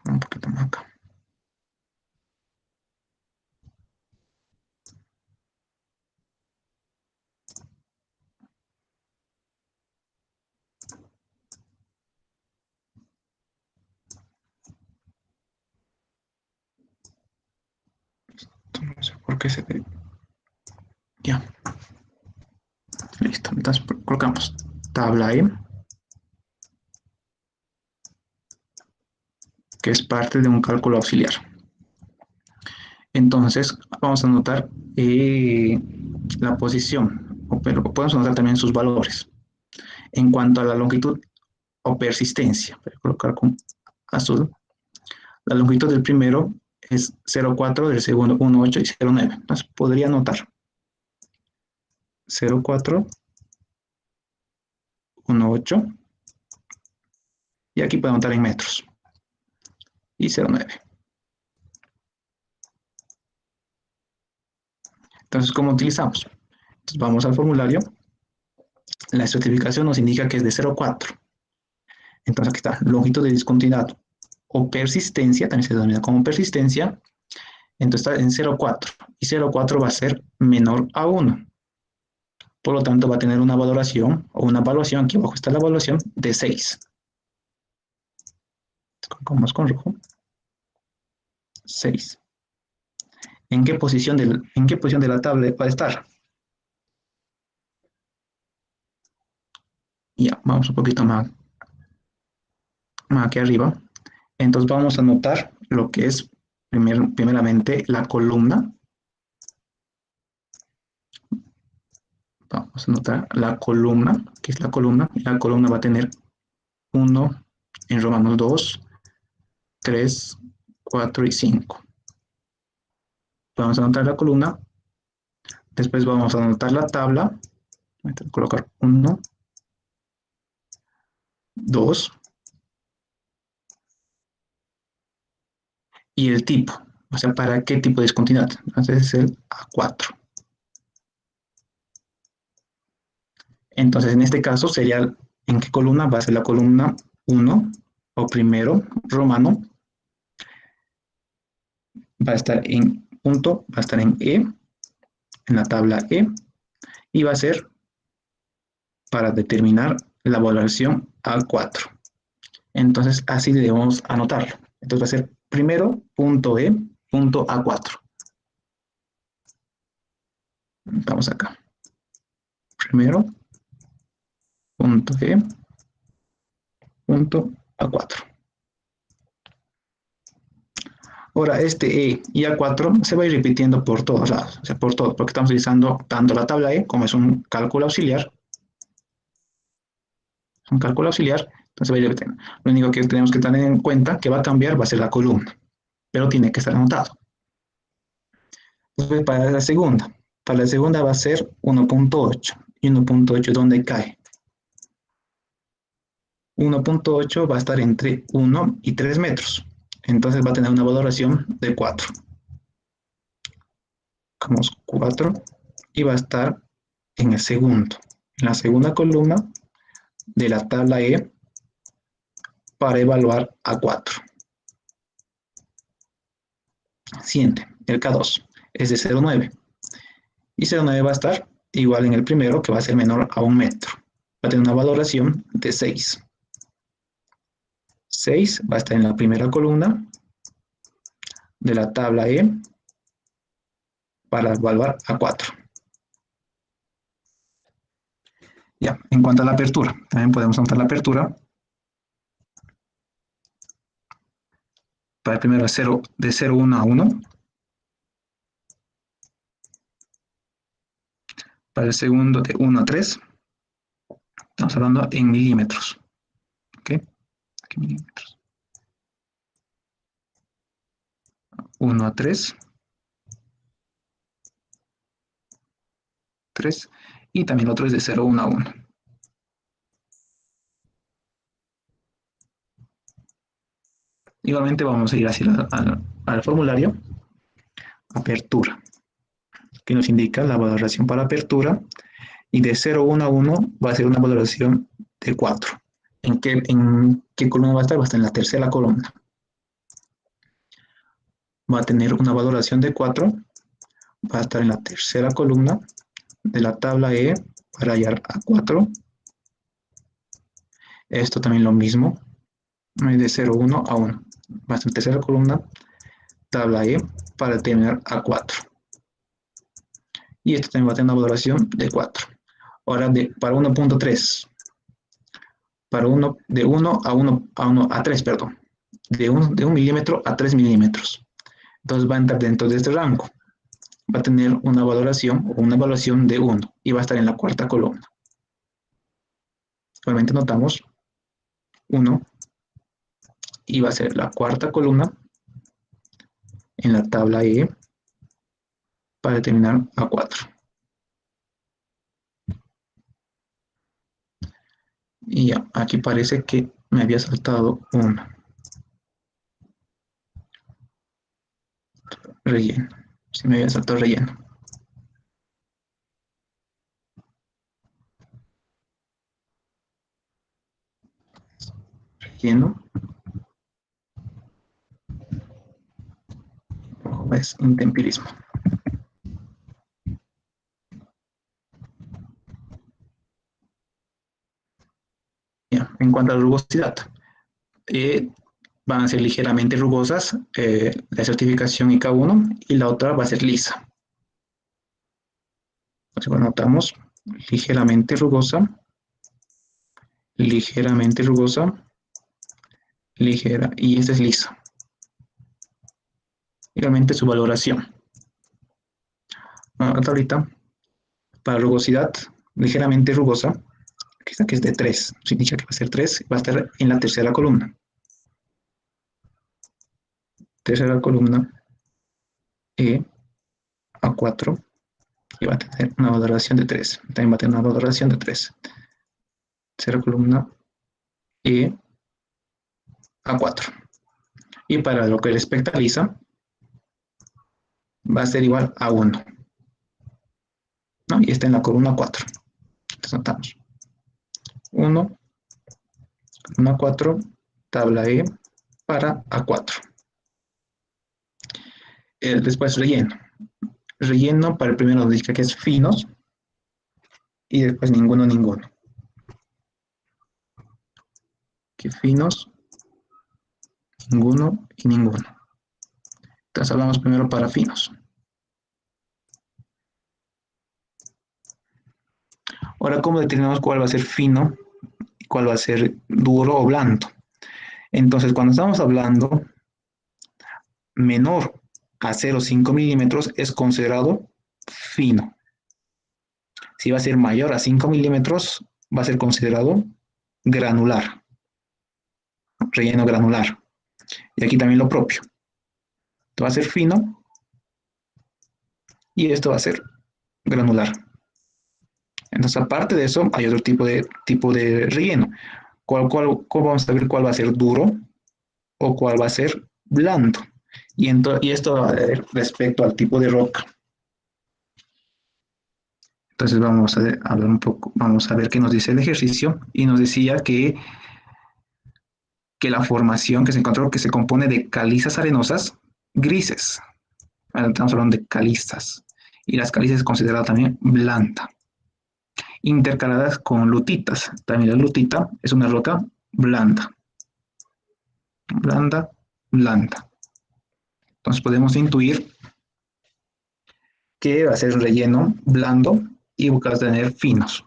Un poquito más acá. No sé por qué se ve. Ya. Listo. Entonces colocamos tabla E, que es parte de un cálculo auxiliar. Entonces vamos a anotar la posición, pero podemos anotar también sus valores. En cuanto a la longitud o persistencia, voy a colocar con azul. La longitud del primero es 0,4, del segundo 1,8 y 0,9. Entonces podría anotar 0,4, 1,8 y aquí puedo anotar en metros y 0,9. Entonces, ¿cómo utilizamos? Entonces, vamos al formulario. La estratificación nos indica que es de 0,4. Entonces, aquí está, longitud de discontinuidad o persistencia, también se denomina como persistencia, entonces está en 0,4 y 0,4 va a ser menor a 1. Por lo tanto, va a tener una valoración o una evaluación, aquí abajo está la evaluación, de 6. Colocamos con rojo. 6. ¿En qué posición de la tabla va a estar? Ya, vamos un poquito más aquí arriba. Entonces vamos a anotar lo que es primeramente la columna. Vamos a anotar la columna, que es la columna. La columna va a tener 1 en romanos 2, 3, 4 y 5. Vamos a anotar la columna. Después vamos a anotar la tabla. Voy a colocar 1, 2 y el tipo. O sea, ¿para qué tipo de discontinuidad? Entonces es el A4. Entonces, en este caso sería, ¿en qué columna? Va a ser la columna 1 o primero romano. Va a estar en punto, va a estar en E, en la tabla E, y va a ser para determinar la valoración A4. Entonces, así debemos anotarlo. Entonces va a ser primero punto E, punto A4. Vamos acá. Primero punto E, punto A4. Ahora, este E y A4 se va a ir repitiendo por todos lados, o sea, por todo, porque estamos utilizando tanto la tabla E como es un cálculo auxiliar. Es un cálculo auxiliar, entonces va a ir repitiendo. Lo único que tenemos que tener en cuenta que va a cambiar va a ser la columna, pero tiene que estar anotado. Entonces, para la segunda va a ser 1.8. ¿Y 1.8 dónde cae? 1.8 va a estar entre 1 y 3 metros. Entonces va a tener una valoración de 4. Como 4 y va a estar en el segundo, en la segunda columna de la tabla E para evaluar A4. Siguiente, el K2 es de 0,9 y 0,9 va a estar igual en el primero, que va a ser menor a 1 metro. Va a tener una valoración de 6. 6 va a estar en la primera columna de la tabla E para evaluar A4. Ya, en cuanto a la apertura, también podemos anotar la apertura. Para el primero de 0,1 a 1. Para el segundo de 1 a 3. Estamos hablando en milímetros. ¿Ok? Aquí milímetros. 1 a 3. 3. Y también el otro es de 0,1 a 1. Igualmente vamos a ir hacia al formulario. Apertura, que nos indica la valoración para apertura. Y de 0,1 a 1 va a ser una valoración de 4. ¿En qué columna va a estar? Va a estar en la tercera columna. Va a tener una valoración de 4. Va a estar en la tercera columna de la tabla E para hallar A4. Esto también lo mismo. De 0,1 a 1. Va a estar en tercera columna, tabla E, para determinar A4. Y esto también va a tener una valoración de 4. Ahora, para 1.3. De 1 a 3, perdón. De 1 milímetro a 3 milímetros. Entonces va a entrar dentro de este rango. Va a tener una valoración o una evaluación de 1 y va a estar en la cuarta columna. Igualmente notamos 1 y va a ser la cuarta columna en la tabla E para determinar A4. Y ya, aquí parece que me había saltado uno. Relleno. Se me había saltado relleno. Relleno. es intempirismo. Ya, en cuanto a la rugosidad, van a ser ligeramente rugosas, la certificación IK1, y la otra va a ser lisa. Entonces anotamos ligeramente rugosa, ligera, y esta es lisa. Igualmente su valoración. Hasta ahorita, para rugosidad, ligeramente rugosa, aquí está que es de 3, significa que va a ser 3, va a estar en la tercera columna. Tercera columna, A4, y va a tener una valoración de 3. También va a tener una valoración de 3. Tercera columna, A4. Y para lo que le espectraliza, va a ser igual a 1. ¿No? Y está en la columna 4. Entonces notamos 1, columna 4, tabla E para A4. Después relleno. Relleno para el primero nos dice que es finos y después ninguno. Que finos, ninguno y ninguno. Entonces hablamos primero para finos. Ahora, ¿cómo determinamos cuál va a ser fino y cuál va a ser duro o blando? Entonces, cuando estamos hablando menor a 0,5 milímetros es considerado fino. Si va a ser mayor a 5 milímetros va a ser considerado granular. Relleno granular. Y aquí también lo propio. Esto va a ser fino y esto va a ser granular. Entonces, aparte de eso, hay otro tipo de relleno. ¿Cómo vamos a ver cuál va a ser duro o cuál va a ser blando? Y esto respecto al tipo de roca. Entonces vamos a hablar un poco, vamos a ver qué nos dice el ejercicio. Y nos decía que la formación que se encontró que se compone de calizas arenosas grises. Ahora estamos hablando de calizas. Y las calizas es considerada también blanda. Intercaladas con lutitas. También la lutita es una roca blanda. Blanda. Entonces podemos intuir que va a ser un relleno blando y buscar tener finos.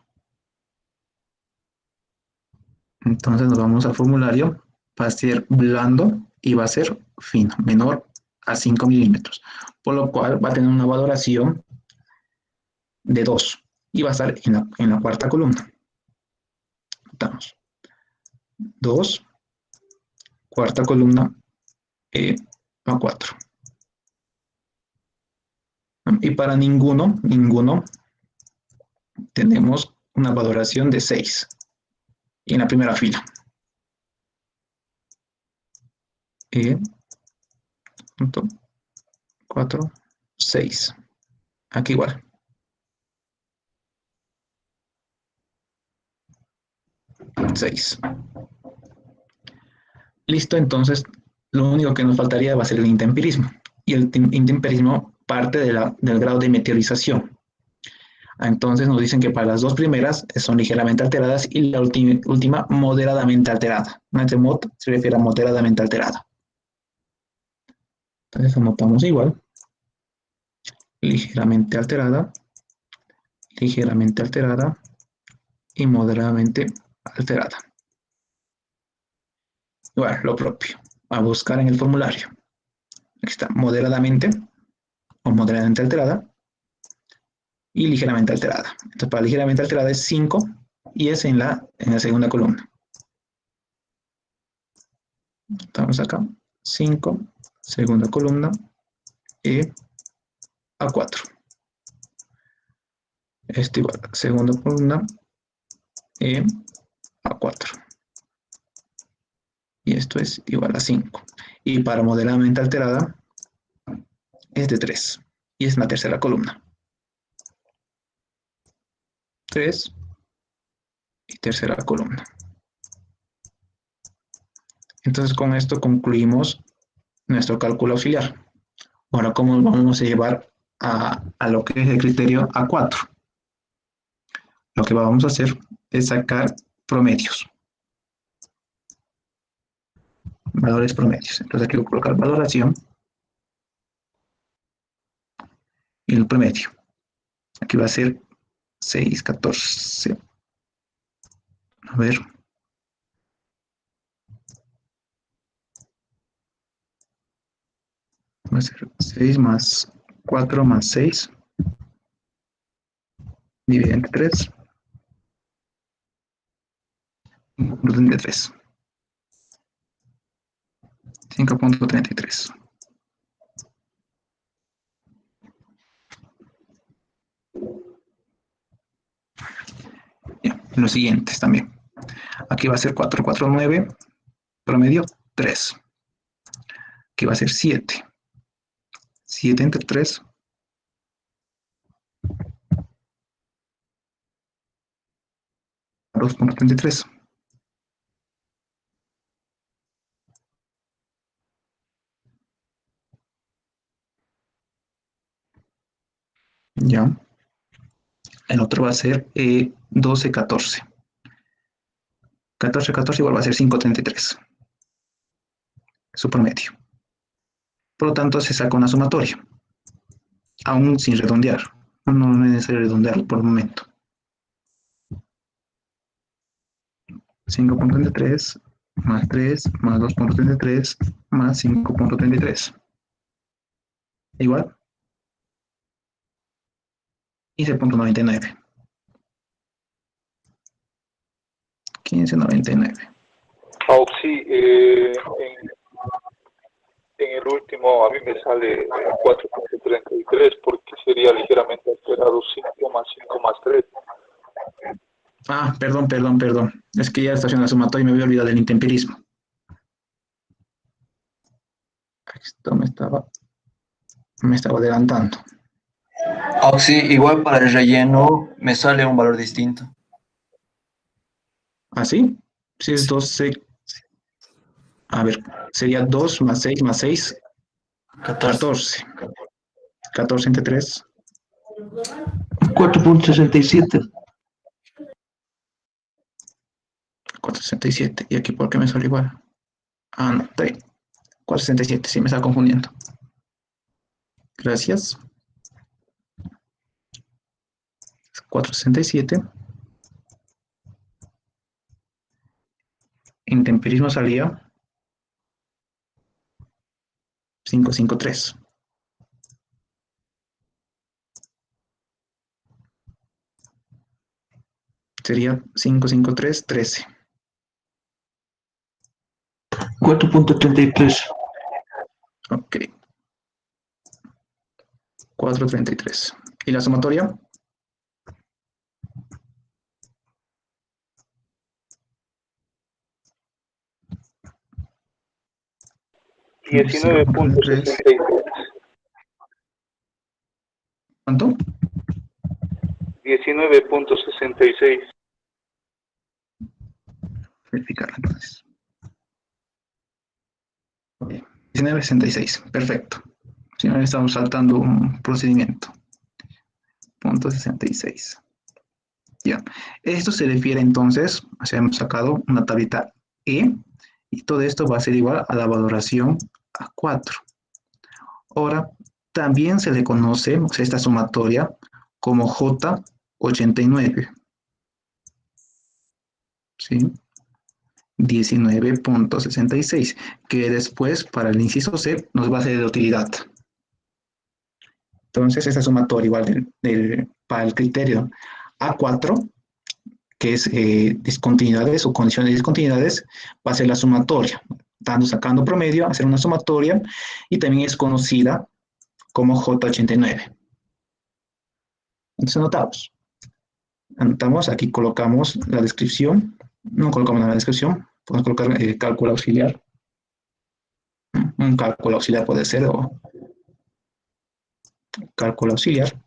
Entonces nos vamos al formulario. Va a ser blando y va a ser fino, menor a 5 milímetros. Por lo cual va a tener una valoración de 2 y va a estar en la cuarta columna. Notamos. 2, cuarta columna, A4. Y para ninguno, tenemos una valoración de 6. Y en la primera fila. 4, 6. Aquí igual. Listo, entonces lo único que nos faltaría va a ser el intemperismo. Y el intemperismo parte del grado de meteorización. Entonces nos dicen que para las dos primeras son ligeramente alteradas y la última moderadamente alterada. Este mod se refiere a moderadamente alterada. Entonces anotamos igual. Ligeramente alterada y moderadamente alterada. Igual, lo propio. A buscar en el formulario. Aquí está, moderadamente o moderadamente alterada y ligeramente alterada. Entonces, para ligeramente alterada es 5 y es en la segunda columna. Estamos acá. 5, segunda columna, A4. Esto igual, segunda columna, A4. Y esto es igual a 5. Y para moderadamente alterada es de 3. Y es en la tercera columna. 3 y tercera columna. Entonces con esto concluimos nuestro cálculo auxiliar. Ahora, ¿cómo vamos a llevar a lo que es el criterio A4? Lo que vamos a hacer es sacar promedios, valores promedios. Entonces aquí voy a colocar valoración y el promedio. Aquí va a ser 6, 14. A ver. Va a ser 6 más 4 más 6. Divide entre 3. Orden de 3. 5.33. Ya, los siguientes también. Aquí va a ser 449, promedio 3. Aquí va a ser 7. 7 entre 3. 2.33. Ya. El otro va a ser 12, 14. 14, 14 igual va a ser 5.33. Su promedio. Por lo tanto, se saca una sumatoria. Aún sin redondear. No es necesario redondear por el momento. 5.33 más 3 más 2.33 más 5.33. Igual. 15.99. 15.99. Sí, en el último a mí me sale 4.33 porque sería ligeramente alterado 5 más 5 más 3. Ah, perdón. Es que ya está haciendo la sumatoria y me había olvidado del intemperismo. Esto me estaba adelantando. Sí, igual para el relleno me sale un valor distinto. ¿Así? Si es 12. A ver, sería 2 más 6 más 6. 14. 14 entre 3. 4.67. 4.67. ¿Y aquí por qué me sale igual? Ah, no, está bien. 4.67, sí me está confundiendo. Gracias. 4.67. Intemperismo salía 553. Sería 553, 13. 4.33. Ok. 4.33. ¿Y la sumatoria? $19.66. ¿Cuánto? 19.66. Verificarla entonces. Ok. 19.66. Perfecto. Si no, estamos saltando un procedimiento. Punto 66. Ya. Esto se refiere entonces, o sea, hemos sacado una tablita E y todo esto va a ser igual a la valoración A4. Ahora, también se le conoce, o sea, esta sumatoria como J89. ¿Sí? 19.66, que después para el inciso C nos va a ser de utilidad. Entonces, esta sumatoria igual para el criterio A4, que es discontinuidades o condiciones de discontinuidades, va a ser la sumatoria, sacando promedio, hacer una sumatoria, y también es conocida como J89. Entonces anotamos, aquí colocamos la descripción, no colocamos nada en la descripción, podemos colocar cálculo auxiliar, un cálculo auxiliar puede ser, o cálculo auxiliar,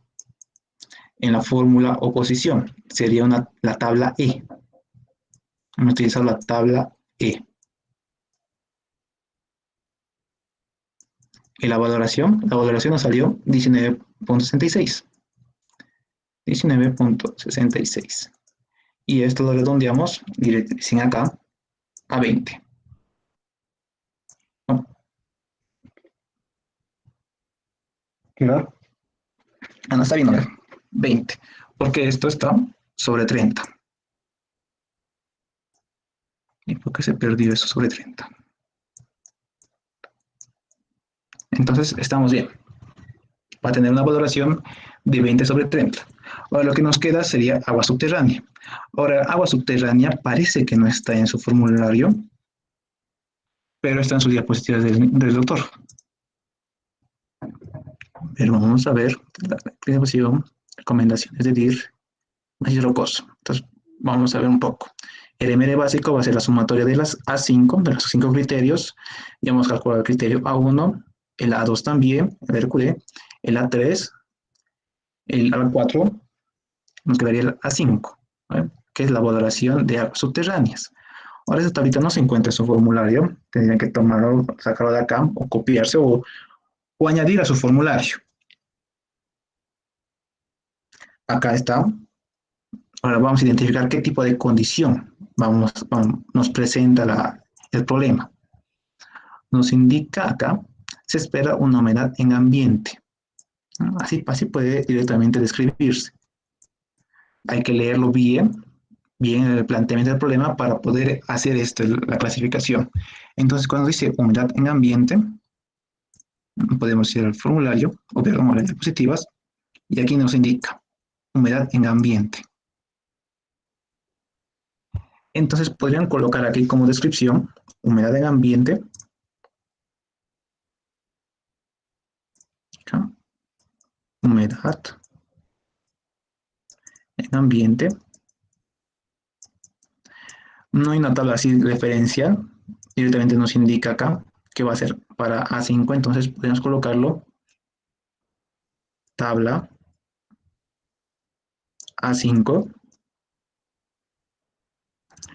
en la fórmula oposición, sería la tabla E. Vamos a utilizar la tabla E. Y la valoración nos salió 19.66. 19.66. Y esto lo redondeamos sin acá a 20. ¿No? Claro. Ah, no está bien, a ver. 20. Porque esto está sobre 30. ¿Y por qué se perdió eso sobre 30? Entonces, estamos bien. Va a tener una valoración de 20 sobre 30. Ahora, lo que nos queda sería agua subterránea. Ahora, agua subterránea parece que no está en su formulario, pero está en sus diapositivas del doctor. Pero vamos a ver la diapositiva, recomendaciones de DIR, maíz rocoso. Entonces, vamos a ver un poco. El MR básico va a ser la sumatoria de las A5, de los 5 criterios. Ya hemos calculado el criterio A1, el A2 también, el RQD, el A3, el A4, nos quedaría el A5, ¿vale? Que es la valoración de aguas subterráneas. Ahora, esta tablita no se encuentra en su formulario. Tendrían que tomarlo, sacarlo de acá, o copiarse, o añadir a su formulario. Acá está. Ahora vamos a identificar qué tipo de condición nos presenta el problema. Nos indica acá, se espera una humedad en ambiente. Así puede directamente describirse. Hay que leerlo bien el planteamiento del problema para poder hacer la clasificación. Entonces, cuando dice humedad en ambiente, podemos ir al formulario, o perdón, a las diapositivas, y aquí nos indica humedad en ambiente. Entonces podrían colocar aquí como descripción humedad en ambiente. Acá. Humedad en ambiente. No hay una tabla así de referencia. Directamente nos indica acá que va a ser para A5. Entonces podemos colocarlo tabla A5.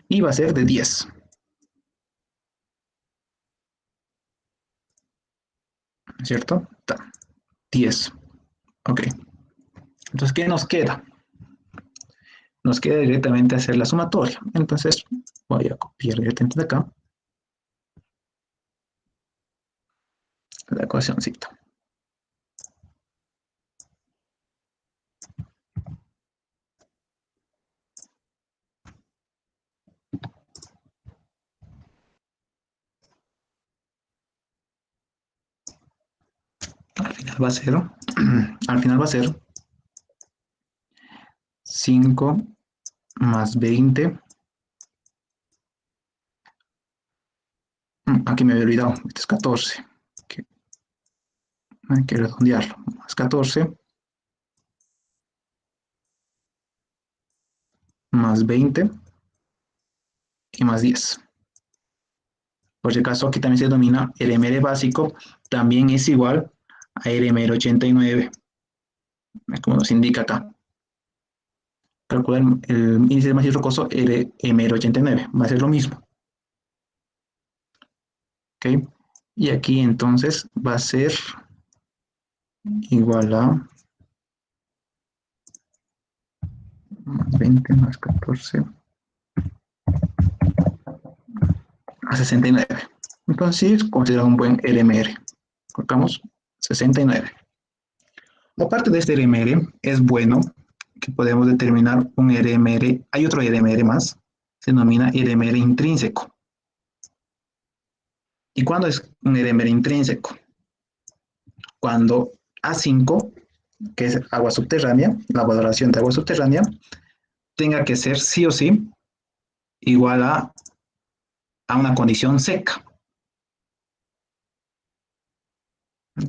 Y va a ser de 10. ¿Cierto? 10. Ok. Entonces, ¿qué nos queda? Nos queda directamente hacer la sumatoria. Entonces, voy a copiar directamente de acá la ecuacióncita. Al final va a ser 5 más 20. Aquí me había olvidado, este es 14. Hay que redondearlo. Más 14 más 20 y más 10. Por si acaso, aquí también se denomina el MR básico, también es igual a RMR 89, como nos indica acá. Calcular el índice de maíz rocoso RMR 89, va a ser lo mismo. ¿Ok? Y aquí entonces va a ser igual a más 20 más 14 a 69. Entonces, considera un buen RMR. Colocamos 69. Aparte de este RMR, es bueno que podemos determinar un RMR. Hay otro RMR más, se denomina RMR intrínseco. ¿Y cuándo es un RMR intrínseco? Cuando A5, que es agua subterránea, la valoración de agua subterránea, tenga que ser sí o sí igual a una condición seca.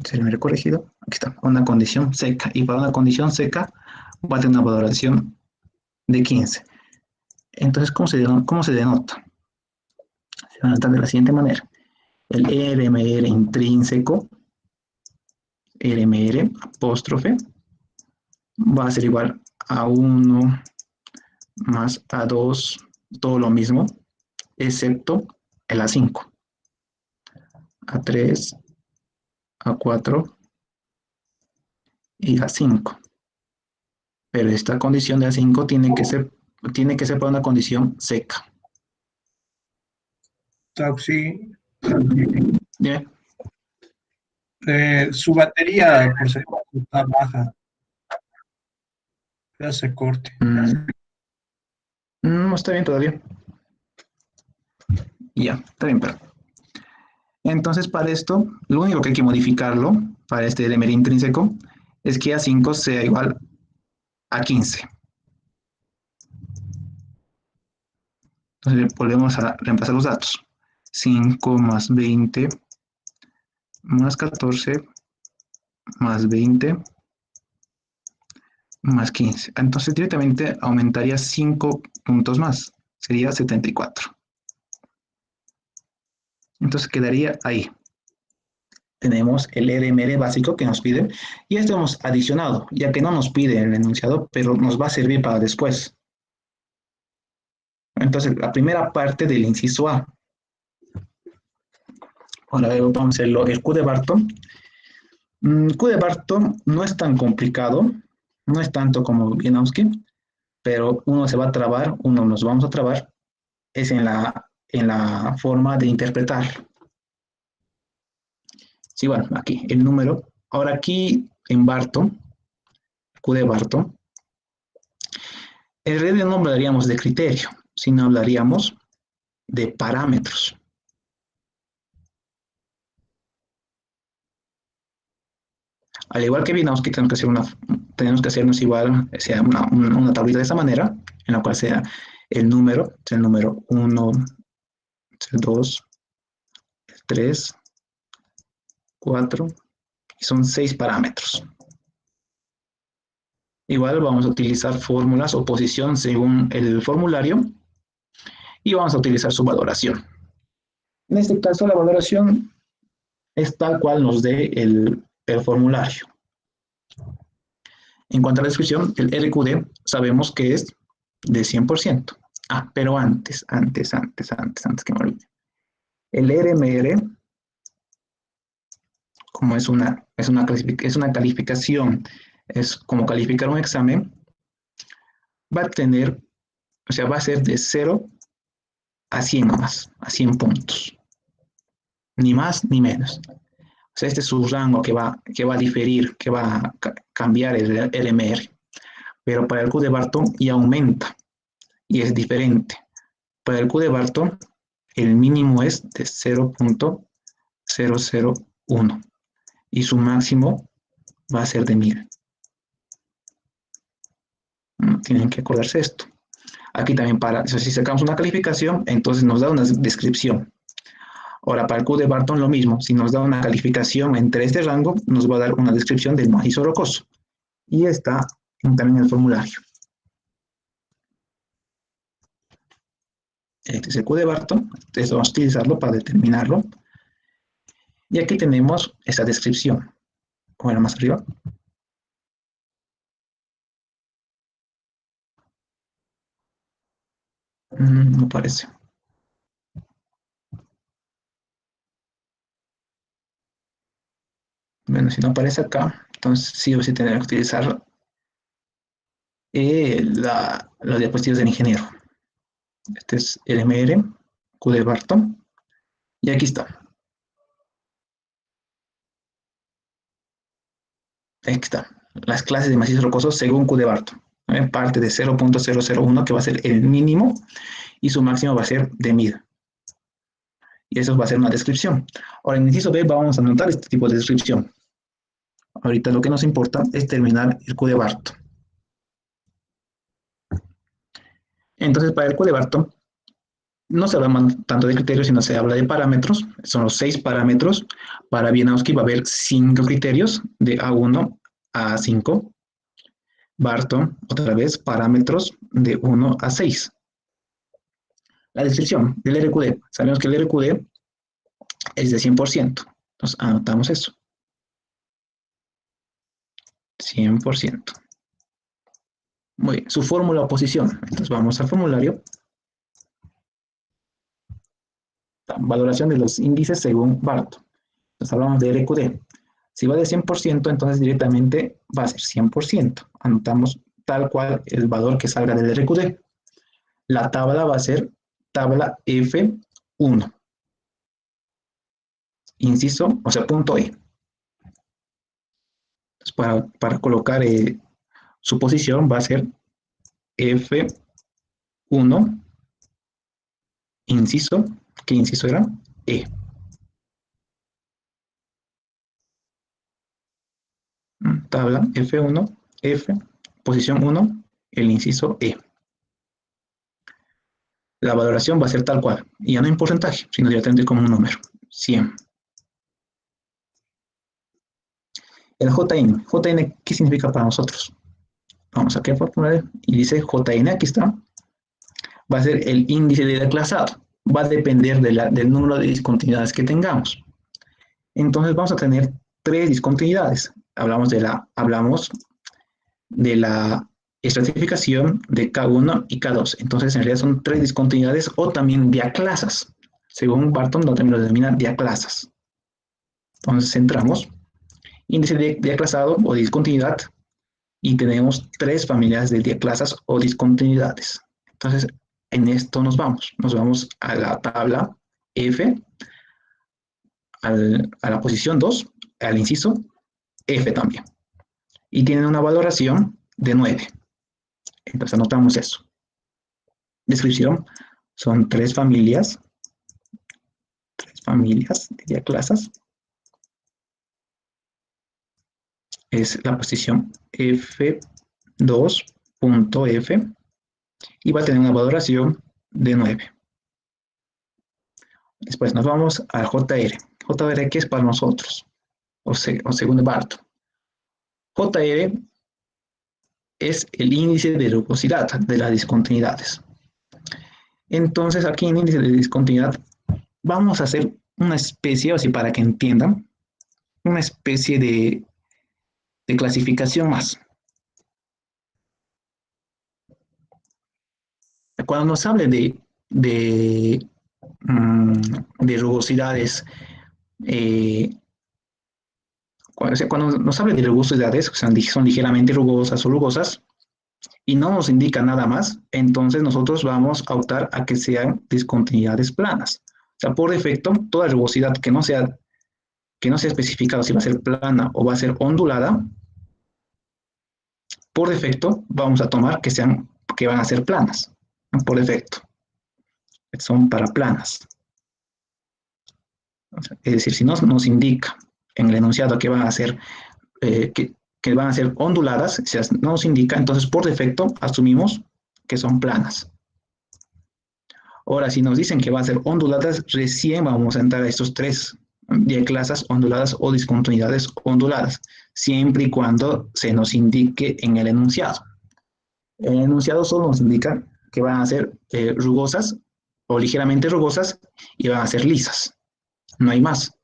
Se me ha corregido. Aquí está, una condición seca. Y para una condición seca va a tener una valoración de 15. Entonces, ¿cómo se denota? Se denota de la siguiente manera. El RMR intrínseco, RMR apóstrofe, va a ser igual a 1 más A2, todo lo mismo, excepto el A5. A3, A4 y A5. Pero esta condición de A5 tiene que ser para una condición seca. Oxy, Bien. su batería por si está baja. Ya se corte. No está bien todavía. Ya, está bien, pero. Entonces, para esto, lo único que hay que modificarlo, para este LMR intrínseco, es que A5 sea igual a 15. Entonces, volvemos a reemplazar los datos. 5 más 20 más 14 más 20 más 15. Entonces, directamente aumentaría 5 puntos más. Sería 74. Entonces, quedaría ahí. Tenemos el LMR básico que nos pide y esto hemos adicionado, ya que no nos pide el enunciado, pero nos va a servir para después. Entonces, la primera parte del inciso A. Ahora vamos a hacer el Q de Barton. Q de Barton no es tan complicado, no es tanto como Wienowski, pero uno se va a trabar, uno nos vamos a trabar, es en la forma de interpretarlo. Sí, bueno, aquí el número. Ahora aquí en Barton, Q de Barton, en realidad no hablaríamos de criterio, sino hablaríamos de parámetros. Al igual que Wienowski, tenemos que hacernos igual, sea una tablita de esta manera, en la cual sea el número 1, el 2, el 3, 4, y son 6 parámetros. Igual vamos a utilizar fórmulas o posición según el formulario y vamos a utilizar su valoración. En este caso, la valoración es tal cual nos dé el formulario. En cuanto a la descripción, el RQD sabemos que es de 100%. Ah, pero antes que me olvide. El RMR, como es una calificación, es como calificar un examen, va a ser de 0 a 100 nomás, a 100 puntos. Ni más ni menos. O sea, este es su rango que va a diferir, que va a cambiar el RMR. Pero para el Q de Barton ya aumenta y es diferente. Para el Q de Barton, el mínimo es de 0.001 y su máximo va a ser de 1000. Tienen que acordarse esto. Aquí también si sacamos una calificación, entonces nos da una descripción. Ahora, para el Q de Barton lo mismo. Si nos da una calificación entre este rango, nos va a dar una descripción del macizo rocoso. Y está también en el formulario. Este es el Q de Barton. Entonces vamos a utilizarlo para determinarlo. Y aquí tenemos esa descripción. Bueno, más arriba. No parece. Bueno, si no aparece acá, entonces sí o sí tendré que utilizar las diapositivas del ingeniero. Este es LMR, Q de Barton, y aquí está. Aquí está. Las clases de macizo rocoso según Q de Barton. Parte de 0.001, que va a ser el mínimo, y su máximo va a ser de 1000. Y eso va a ser una descripción. Ahora, en el inciso B vamos a anotar este tipo de descripción. Ahorita lo que nos importa es terminar el Q de Barton. Entonces, para el Q de Barton, no se habla tanto de criterios, sino se habla de parámetros. Son los 6 parámetros. Para Wienowski va a haber 5 criterios, de A1 a A5. Barton, otra vez, parámetros de 1 a 6. La descripción del RQD. Sabemos que el RQD es de 100%. Entonces, anotamos eso. 100%. Muy bien. Su fórmula o posición. Entonces, vamos al formulario. Valoración de los índices según Barton. Entonces, hablamos de RQD. Si va de 100%, entonces directamente va a ser 100%. Anotamos tal cual el valor que salga del RQD. La tabla va a ser tabla F1. Inciso, o sea, punto E. Entonces, para colocar su posición va a ser F1, inciso, ¿qué inciso era? E. Tabla F1, F, posición 1, el inciso E. La valoración va a ser tal cual, y ya no en porcentaje, sino directamente como un número, 100. El JN, JN, ¿qué significa para nosotros? Vamos aquí a poner, y dice JN, aquí está, va a ser el índice de declasado, va a depender del número de discontinuidades que tengamos. Entonces vamos a tener 3 discontinuidades. Hablamos de la estratificación de K1 y K2. Entonces, en realidad son 3 discontinuidades o también diaclasas. Según Barton, también lo denomina diaclasas. Entonces, centramos índice de diaclasado o discontinuidad y tenemos 3 familias de diaclasas o discontinuidades. Entonces, en esto nos vamos. Nos vamos a la tabla F, a la posición 2, al inciso F también. Y tienen una valoración de 9. Entonces anotamos eso. Descripción. Son 3 familias. 3 familias de diaclasas. Es la posición F2.F. Y va a tener una valoración de 9. Después nos vamos al JR. JR, ¿qué es para nosotros? O según Barton. JR es el índice de rugosidad de las discontinuidades. Entonces, aquí en índice de discontinuidad vamos a hacer una especie, así para que entiendan, una especie de clasificación más. Cuando nos hable de rugosidades, cuando nos hable de rugosidades, o sea, son ligeramente rugosas o rugosas, y no nos indica nada más, entonces nosotros vamos a optar a que sean discontinuidades planas. O sea, por defecto, toda rugosidad que no sea especificada si va a ser plana o va a ser ondulada, por defecto vamos a tomar que van a ser planas, por defecto. Son para planas. Es decir, si no nos indica en el enunciado que van a ser que van a ser onduladas, si no nos indica, entonces por defecto asumimos que son planas. Ahora, si nos dicen que van a ser onduladas, recién vamos a entrar a estos 3 diaclasas onduladas o discontinuidades onduladas, siempre y cuando se nos indique en el enunciado. El enunciado solo nos indica que van a ser rugosas o ligeramente rugosas y van a ser lisas. No hay más.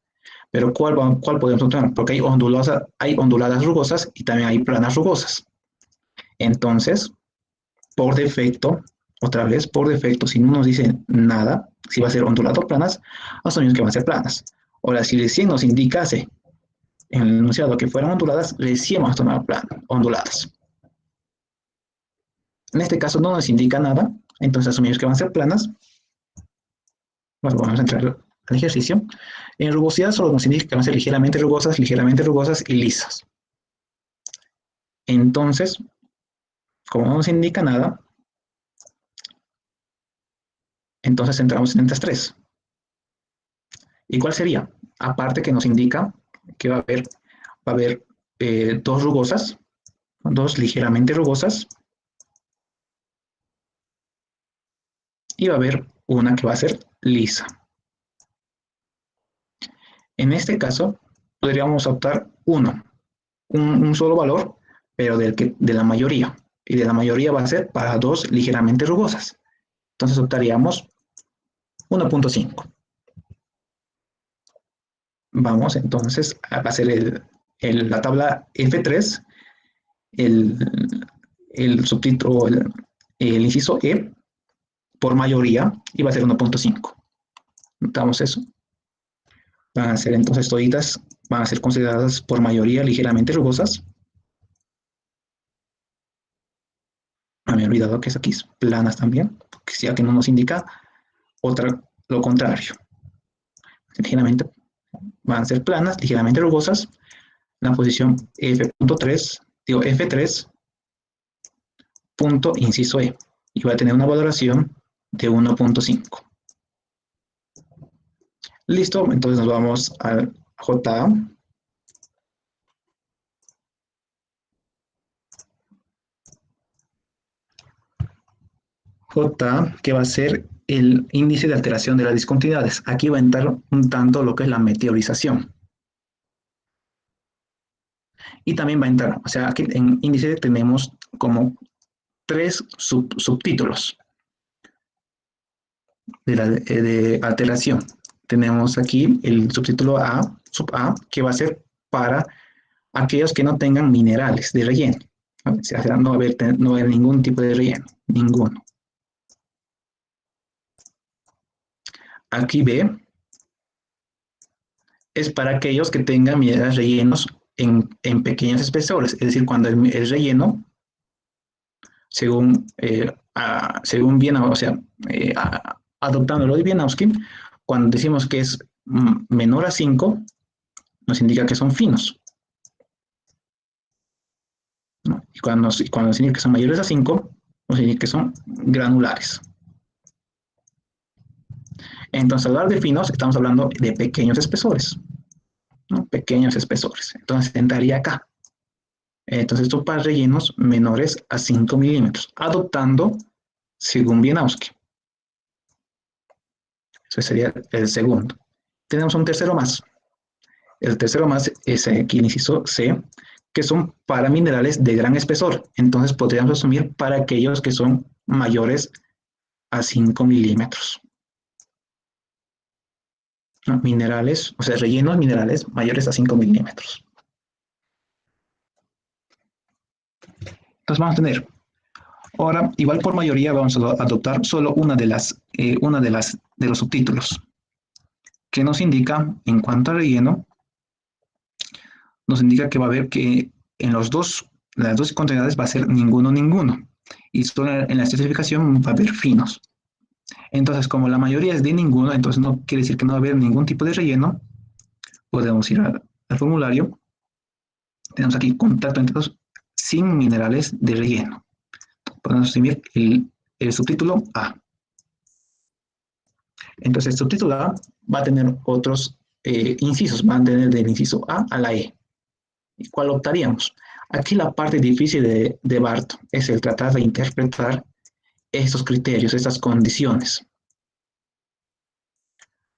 Pero ¿cuál podemos encontrar? Porque hay onduladas rugosas y también hay planas rugosas. Entonces, por defecto, otra vez, por defecto, si no nos dice nada, si va a ser ondulado o planas, asumimos que van a ser planas. Ahora, si recién nos indicase en el enunciado que fueran onduladas, recién vamos a tomar onduladas. En este caso no nos indica nada, entonces asumimos que van a ser planas. Bueno, vamos a entrar al ejercicio. En rugosidad solo nos indica que van a ser ligeramente rugosas y lisas. Entonces, como no nos indica nada, entonces entramos en estas 3. ¿Y cuál sería? Aparte que nos indica que va a haber 2 rugosas, 2 ligeramente rugosas, y va a haber una que va a ser lisa. En este caso, podríamos optar un solo valor, pero de la mayoría. Y de la mayoría va a ser para 2 ligeramente rugosas. Entonces optaríamos 1.5. Vamos entonces a hacer la tabla F3, el subtítulo, el inciso E, por mayoría, y va a ser 1.5. Notamos eso. van a ser entonces toditas, van a ser consideradas por mayoría ligeramente rugosas. Me he olvidado que es aquí planas también, porque ya que no nos indica lo contrario. Ligeramente van a ser planas, ligeramente rugosas. La posición F.3, digo F3, punto inciso E, y va a tener una valoración de 1.5. Listo, entonces nos vamos al JA. J, que va a ser el índice de alteración de las discontinuidades. Aquí va a entrar un tanto lo que es la meteorización. Y también va a entrar, o sea, aquí en índice tenemos como 3 subtítulos de alteración. Tenemos aquí el subtítulo A, sub A, que va a ser para aquellos que no tengan minerales de relleno. O sea, no va a haber ningún tipo de relleno, ninguno. Aquí B es para aquellos que tengan minerales rellenos en pequeños espesores, es decir, cuando el relleno, según bien, o sea, adoptando lo de Wieniawski, cuando decimos que es menor a 5, nos indica que son finos. ¿No? Y cuando nos indica que son mayores a 5, nos indica que son granulares. Entonces, al hablar de finos, estamos hablando de pequeños espesores, ¿no? Pequeños espesores. Entonces, entraría acá. Entonces, esto para rellenos menores a 5 milímetros, adoptando según Wieniawski. Eso sería el segundo. Tenemos un tercero más. El tercero más es aquí el inciso C, que son para minerales de gran espesor. Entonces, podríamos asumir para aquellos que son mayores a 5 milímetros. ¿No? Minerales, o sea, rellenos minerales mayores a 5 milímetros. Entonces vamos a tener, ahora, igual por mayoría vamos a adoptar solo una de los subtítulos, que nos indica, en cuanto a relleno, nos indica que va a haber que en las dos contenedores va a ser ninguno, y solo en la especificación va a haber finos. Entonces, como la mayoría es de ninguno, entonces no quiere decir que no va a haber ningún tipo de relleno. Podemos ir al formulario. Tenemos aquí contacto entre los sin minerales de relleno. Podemos asumir el subtítulo A. Entonces, el subtítulo A va a tener otros incisos, van a tener del inciso A a la E. ¿Y cuál optaríamos? Aquí la parte difícil de Barth es el tratar de interpretar estos criterios, estas condiciones.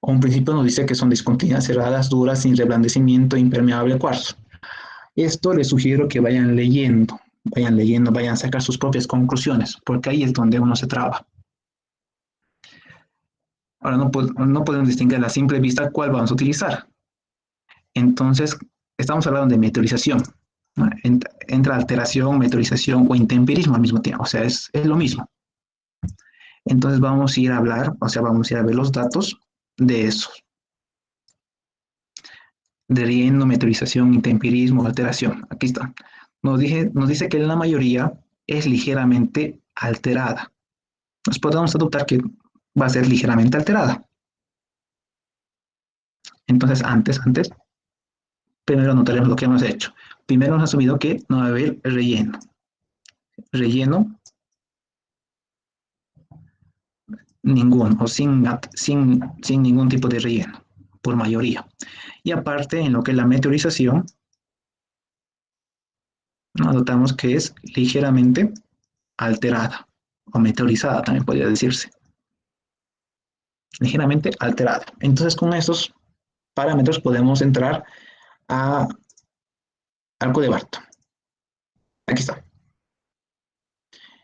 Un principio nos dice que son discontinuidades cerradas, duras, sin reblandecimiento, impermeable, cuarzo. Esto les sugiero que vayan leyendo, vayan a sacar sus propias conclusiones, porque ahí es donde uno se traba. Ahora no podemos distinguir a la simple vista cuál vamos a utilizar. Entonces, estamos hablando de meteorización, ¿no? Entra alteración, meteorización o intemperismo al mismo tiempo, o sea, es lo mismo. Entonces vamos a ir a hablar, o sea, vamos a ir a ver los datos de esos. De relleno, meteorización, intemperismo, alteración. Aquí está. Nos dice que la mayoría es ligeramente alterada. Nos podemos adoptar que va a ser ligeramente alterada. Entonces, antes, primero notaremos lo que hemos hecho. Primero hemos asumido que no va a haber relleno. Relleno ninguno, o sin ningún tipo de relleno, por mayoría. Y aparte, en lo que es la meteorización, notamos que es ligeramente alterada, o meteorizada también podría decirse. Ligeramente alterada. Entonces, con estos parámetros podemos entrar a arco de Barth. Aquí está.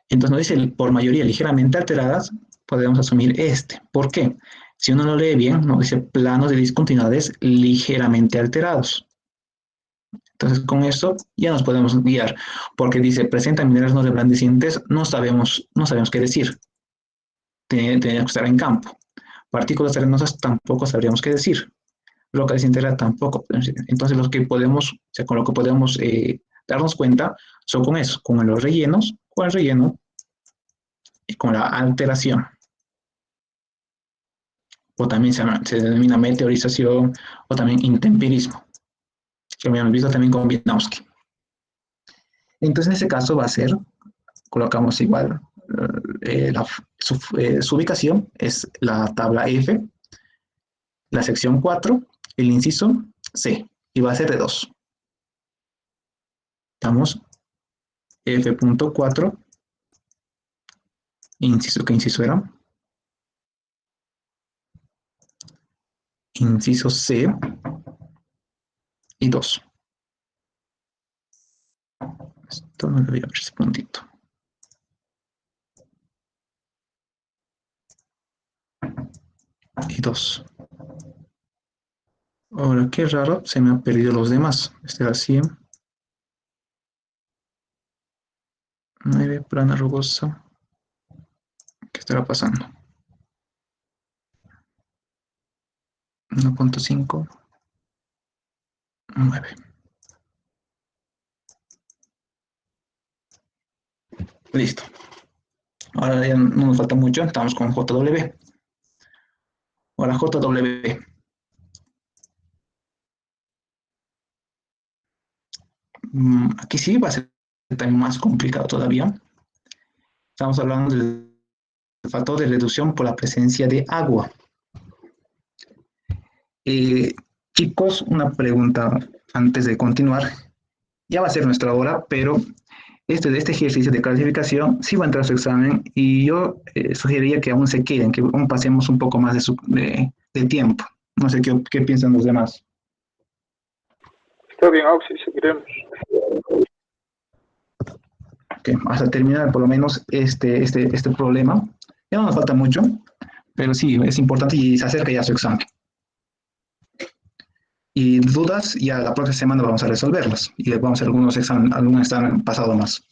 Entonces nos dice por mayoría ligeramente alteradas, podemos asumir este. ¿Por qué? Si uno lo lee bien, nos dice planos de discontinuidades ligeramente alterados. Entonces con esto ya nos podemos guiar, porque dice presentan minerales no reblandecientes, no sabemos qué decir. Tendría que estar en campo. Partículas arenosas tampoco sabríamos qué decir. roca desintegrada tampoco. Entonces, lo que podemos, o sea, con lo que podemos darnos cuenta son con eso, con los rellenos, con el relleno y con la alteración. O también se denomina meteorización o también intemperismo, que habíamos visto también con Wieniawski. Entonces, en este caso va a ser, colocamos igual, su ubicación es la tabla F, la sección 4, el inciso C, y va a ser de 2. Estamos F.4, inciso, ¿qué inciso era? Inciso C y 2. Esto no lo voy a ver ese puntito. Y 2. Ahora, qué raro, se me han perdido los demás. Este era 100. 9, plana rugosa. ¿Qué estará pasando? 1.5. 9. Listo. Ahora ya no nos falta mucho, estamos con JW. Ahora JW. Aquí sí va a ser también más complicado todavía. Estamos hablando del factor de reducción por la presencia de agua. Chicos, una pregunta antes de continuar. Ya va a ser nuestra hora, pero este ejercicio de clasificación sí va a entrar a su examen y yo sugeriría que aún se queden, que aún pasemos un poco más de tiempo. No sé qué piensan los demás. Está bien, Auxi, seguiremos. Okay, hasta terminar por lo menos este problema. Ya no nos falta mucho, pero sí, es importante y se acerca ya su examen. Y dudas, ya la próxima semana vamos a resolverlas y vamos a hacer algún examen pasado más.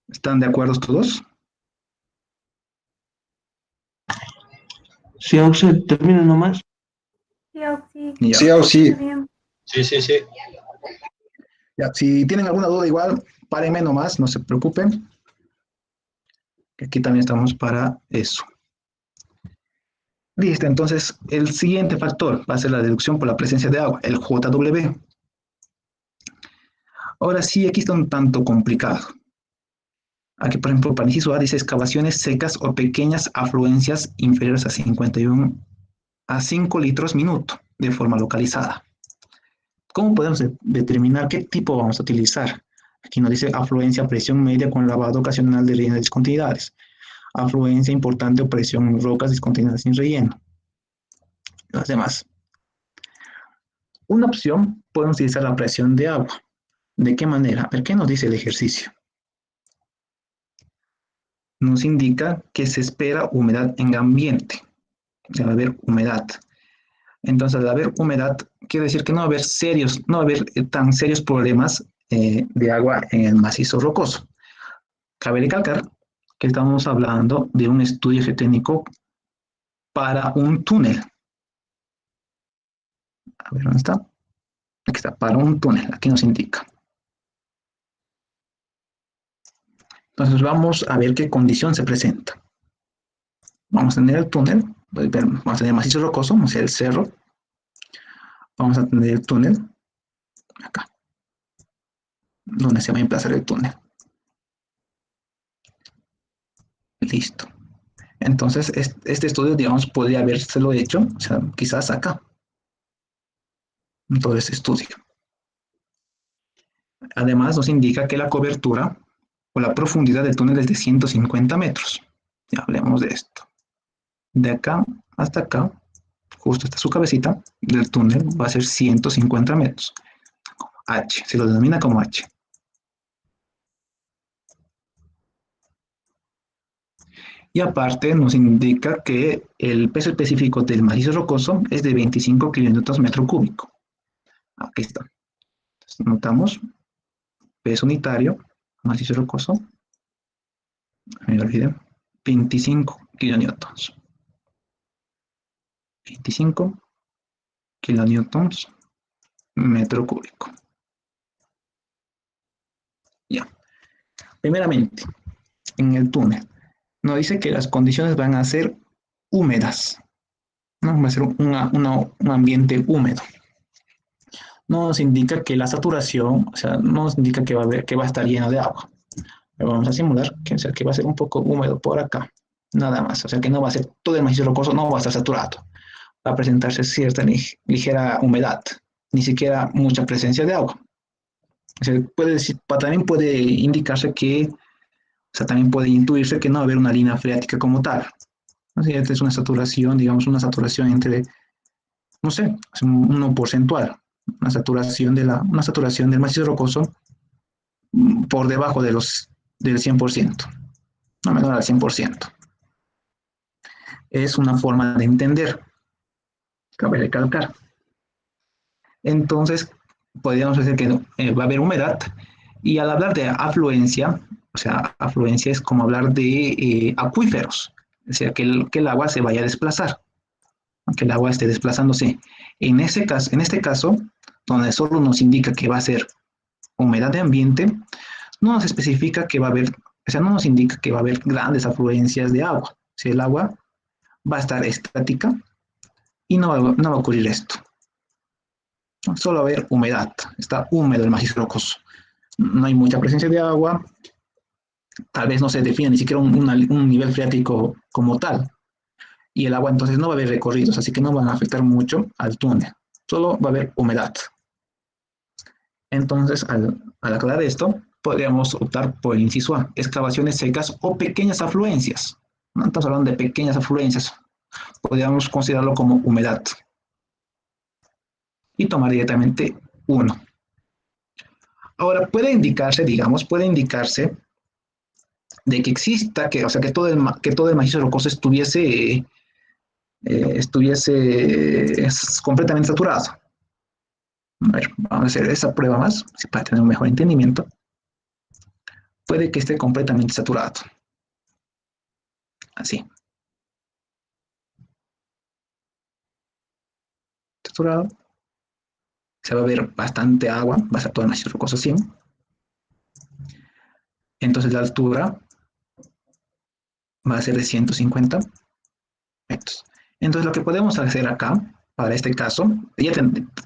¿Están de acuerdo todos? Sí, Auxi, termina nomás. Sí, Oxy. Ya. Sí o sí. Está bien. Sí, sí, sí. Ya, si tienen alguna duda igual, párenme nomás, no se preocupen. Aquí también estamos para eso. Listo, entonces el siguiente factor va a ser la deducción por la presencia de agua, el JW. Ahora sí, aquí está un tanto complicado. Aquí, por ejemplo, para inciso A dice excavaciones secas o pequeñas afluencias inferiores a 51 a 5 litros minuto de forma localizada. ¿Cómo podemos determinar qué tipo vamos a utilizar? Aquí nos dice afluencia a presión media con lavado ocasional de rellenos de discontinuidades. Afluencia importante o presión en rocas discontinuidades sin relleno. Las demás. Una opción, podemos utilizar la presión de agua. ¿De qué manera? A ver, ¿qué nos dice el ejercicio? Nos indica que se espera humedad en ambiente. Debe haber humedad. Entonces, al haber humedad, quiere decir que no va a haber tan serios problemas de agua en el macizo rocoso. Cabe recalcar que estamos hablando de un estudio geotécnico para un túnel. A ver, ¿dónde está? Aquí está, para un túnel, aquí nos indica. Entonces vamos a ver qué condición se presenta. Vamos a tener el túnel, vamos a tener macizo rocoso, vamos a hacer el cerro. Vamos a tener el túnel, acá, donde se va a emplazar el túnel. Listo. Entonces, este estudio, digamos, podría habérselo hecho, o sea, quizás acá, en todo ese estudio. Además, nos indica que la cobertura o la profundidad del túnel es de 150 metros. Ya hablemos de esto. De acá hasta acá, justo hasta su cabecita del túnel, va a ser 150 metros. H, se lo denomina como H. Y aparte nos indica que el peso específico del macizo rocoso es de 25 kilonewtons metro cúbico. Aquí está. Entonces, notamos peso unitario, macizo rocoso, me olvidé, 25 kilonewtons. 25 kilonewtons metro cúbico. Ya. Primeramente, en el túnel, nos dice que las condiciones van a ser húmedas, ¿no? Va a ser un ambiente húmedo. No nos indica que la saturación, o sea, no nos indica que va a estar lleno de agua. Pero vamos a simular que, o sea, que va a ser un poco húmedo por acá, nada más. O sea, que no va a ser todo el macizo rocoso, no va a estar saturado. Va a presentarse cierta ligera humedad, ni siquiera mucha presencia de agua. O sea, también puede indicarse que, o sea, también puede intuirse que no va a haber una línea freática como tal. O sea, esta es una saturación, digamos, una saturación entre, no sé, es un porcentual, una saturación del macizo rocoso por debajo del 100%, no menor al 100%. Es una forma de entender, cabe recalcar. Entonces, podríamos decir que va a haber humedad, y al hablar de afluencia, o sea, afluencia es como hablar de acuíferos, o sea, que el agua se vaya a desplazar, que el agua esté desplazándose. En este caso, donde solo nos indica que va a ser humedad de ambiente, no nos especifica que va a haber, o sea, no nos indica que va a haber grandes afluencias de agua. Si el agua va a estar estática y no va a ocurrir esto. Solo va a haber humedad, está húmedo el macizo rocoso. No hay mucha presencia de agua, tal vez no se define ni siquiera un nivel freático como tal. Y el agua entonces no va a haber recorridos, así que no van a afectar mucho al túnel. Solo va a haber humedad. Entonces, al aclarar esto, podríamos optar por el inciso A, excavaciones secas o pequeñas afluencias. No estamos hablando de pequeñas afluencias, podríamos considerarlo como humedad. Y tomar directamente 1. Ahora, puede indicarse de que exista, o sea, que todo el macizo rocoso estuviese completamente saturado. A ver, vamos a hacer esa prueba más, para tener un mejor entendimiento. Puede que esté completamente saturado. Así. Saturado. Se va a ver bastante agua, va a estar todo el macizo rocoso así. Entonces la altura va a ser de 150 metros. Entonces lo que podemos hacer acá, para este caso, ya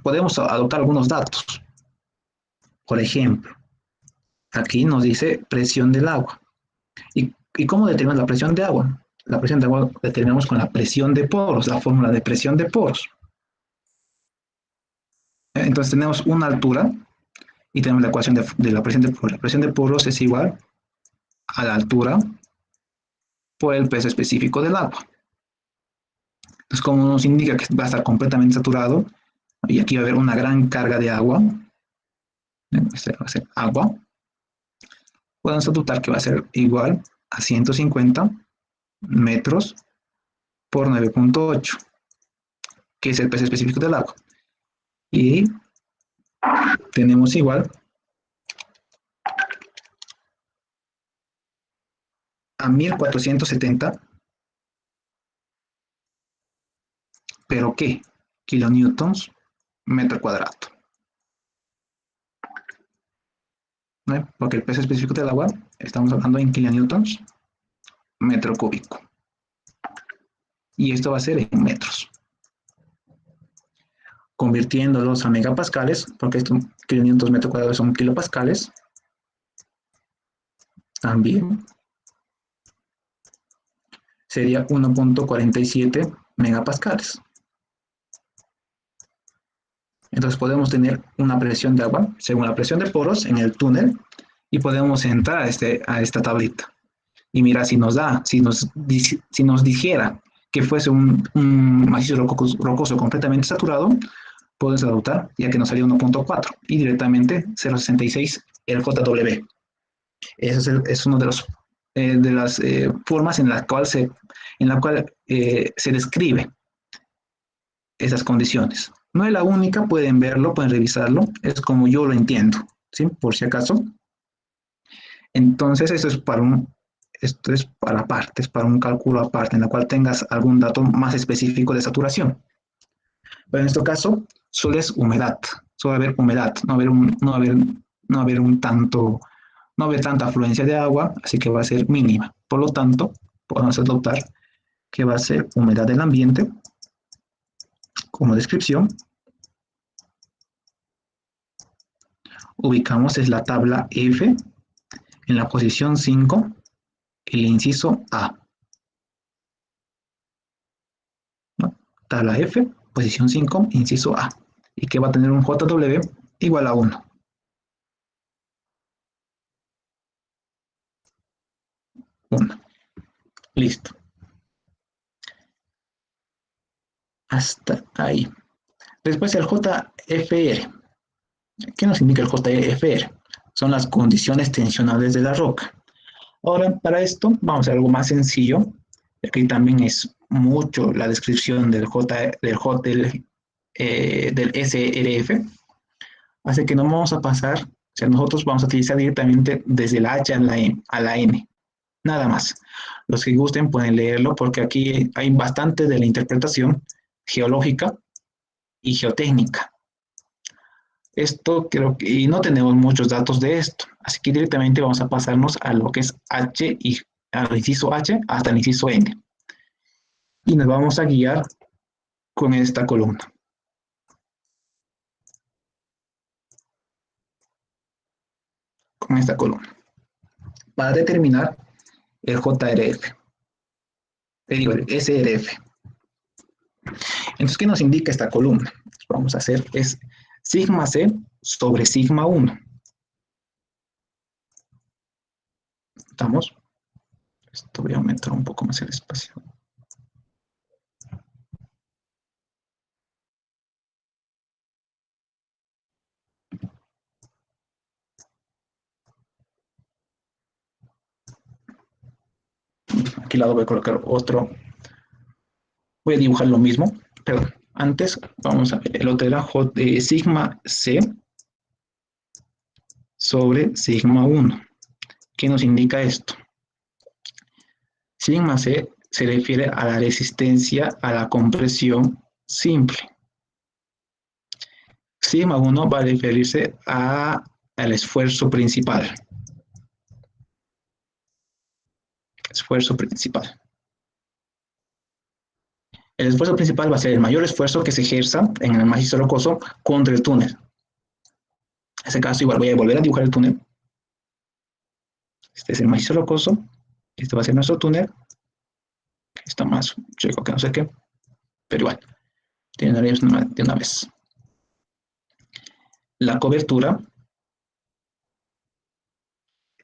podemos adoptar algunos datos. Por ejemplo, aquí nos dice presión del agua. ¿Y cómo determinamos la presión de agua? La presión de agua determinamos con la presión de poros, la fórmula de presión de poros. Entonces tenemos una altura y tenemos la ecuación de la presión de poros. La presión de poros es igual a la altura por el peso específico del agua. Entonces, como nos indica que va a estar completamente saturado, y aquí va a haber una gran carga de agua, este va a ser agua, podemos adoptar que va a ser igual a 150 metros por 9.8, que es el peso específico del agua. Y tenemos igual a 1470, pero ¿qué? Kilonewtons metro cuadrado. ¿No? Porque el peso específico del agua, estamos hablando en kilonewtons metro cúbico. Y esto va a ser en metros. Convirtiéndolos a megapascales, porque estos kilonewtons metro cuadrado son kilopascales, también sería 1.47 megapascales. Entonces podemos tener una presión de agua según la presión de poros en el túnel, y podemos entrar a esta tablita y mirar si nos dijera que fuese un macizo rocoso completamente saturado, podemos adoptar, ya que nos salía 1.4 y directamente 0.66 el JW. Ese es uno de las formas en la cual se describe esas condiciones. No es la única, pueden verlo, pueden revisarlo, es como yo lo entiendo, ¿sí? Por si acaso. Entonces, esto es para partes, para un cálculo aparte, en la cual tengas algún dato más específico de saturación. Pero en este caso, solo es humedad. Solo va a haber humedad, no va a haber no va a haber tanta afluencia de agua, así que va a ser mínima. Por lo tanto, podemos adoptar que va a ser humedad del ambiente como descripción. Ubicamos es la tabla F en la posición 5, el inciso A. ¿No? Tabla F, posición 5, inciso A. Y que va a tener un JW igual a 1. Listo. Hasta ahí. Después el JFR. ¿Qué nos indica el JFR? Son las condiciones tensionales de la roca. Ahora, para esto, vamos a hacer algo más sencillo. Aquí también es mucho la descripción del SRF. Así que no vamos a pasar, o sea, nosotros vamos a utilizar directamente desde la H a la N. Nada más. Los que gusten pueden leerlo porque aquí hay bastante de la interpretación geológica y geotécnica. Esto creo que, y no tenemos muchos datos de esto, así que directamente vamos a pasarnos a lo que es H y al inciso H hasta el inciso N. Y nos vamos a guiar con esta columna. Con esta columna. Para determinar el JRF. Digo, el SRF. Entonces, ¿qué nos indica esta columna? Vamos a hacer es sigma C sobre sigma 1. ¿Estamos? Esto voy a aumentar un poco más el espacio. Aquí al lado voy a colocar otro. Voy a dibujar lo mismo, pero antes vamos a ver el otro era sigma C sobre sigma 1. ¿Qué nos indica esto? Sigma C se refiere a la resistencia a la compresión simple. Sigma 1 va a referirse al esfuerzo principal. Esfuerzo principal. El esfuerzo principal va a ser el mayor esfuerzo que se ejerza en el macizo rocoso contra el túnel. En este caso igual voy a volver a dibujar el túnel. Este es el macizo rocoso. Este va a ser nuestro túnel. Está más chico que no sé qué. Pero igual. Terminaremos de una vez. La cobertura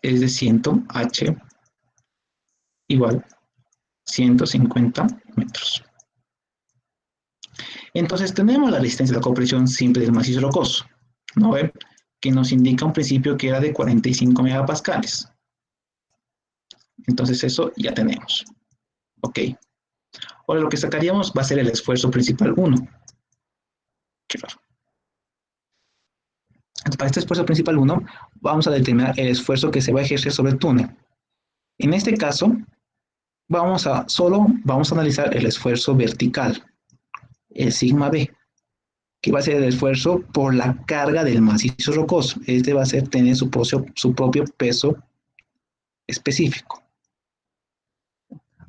es de 100 H igual 150 metros. Entonces tenemos la resistencia de la compresión simple del macizo rocoso, ¿no ven? Que nos indica un principio que era de 45 megapascales. Entonces eso ya tenemos. Ok. Ahora lo que sacaríamos va a ser el esfuerzo principal 1. Qué raro. Entonces, para este esfuerzo principal 1, vamos a determinar el esfuerzo que se va a ejercer sobre el túnel. En este caso, vamos a analizar el esfuerzo vertical, el sigma B, que va a ser el esfuerzo por la carga del macizo rocoso. Este va a tener su propio peso específico.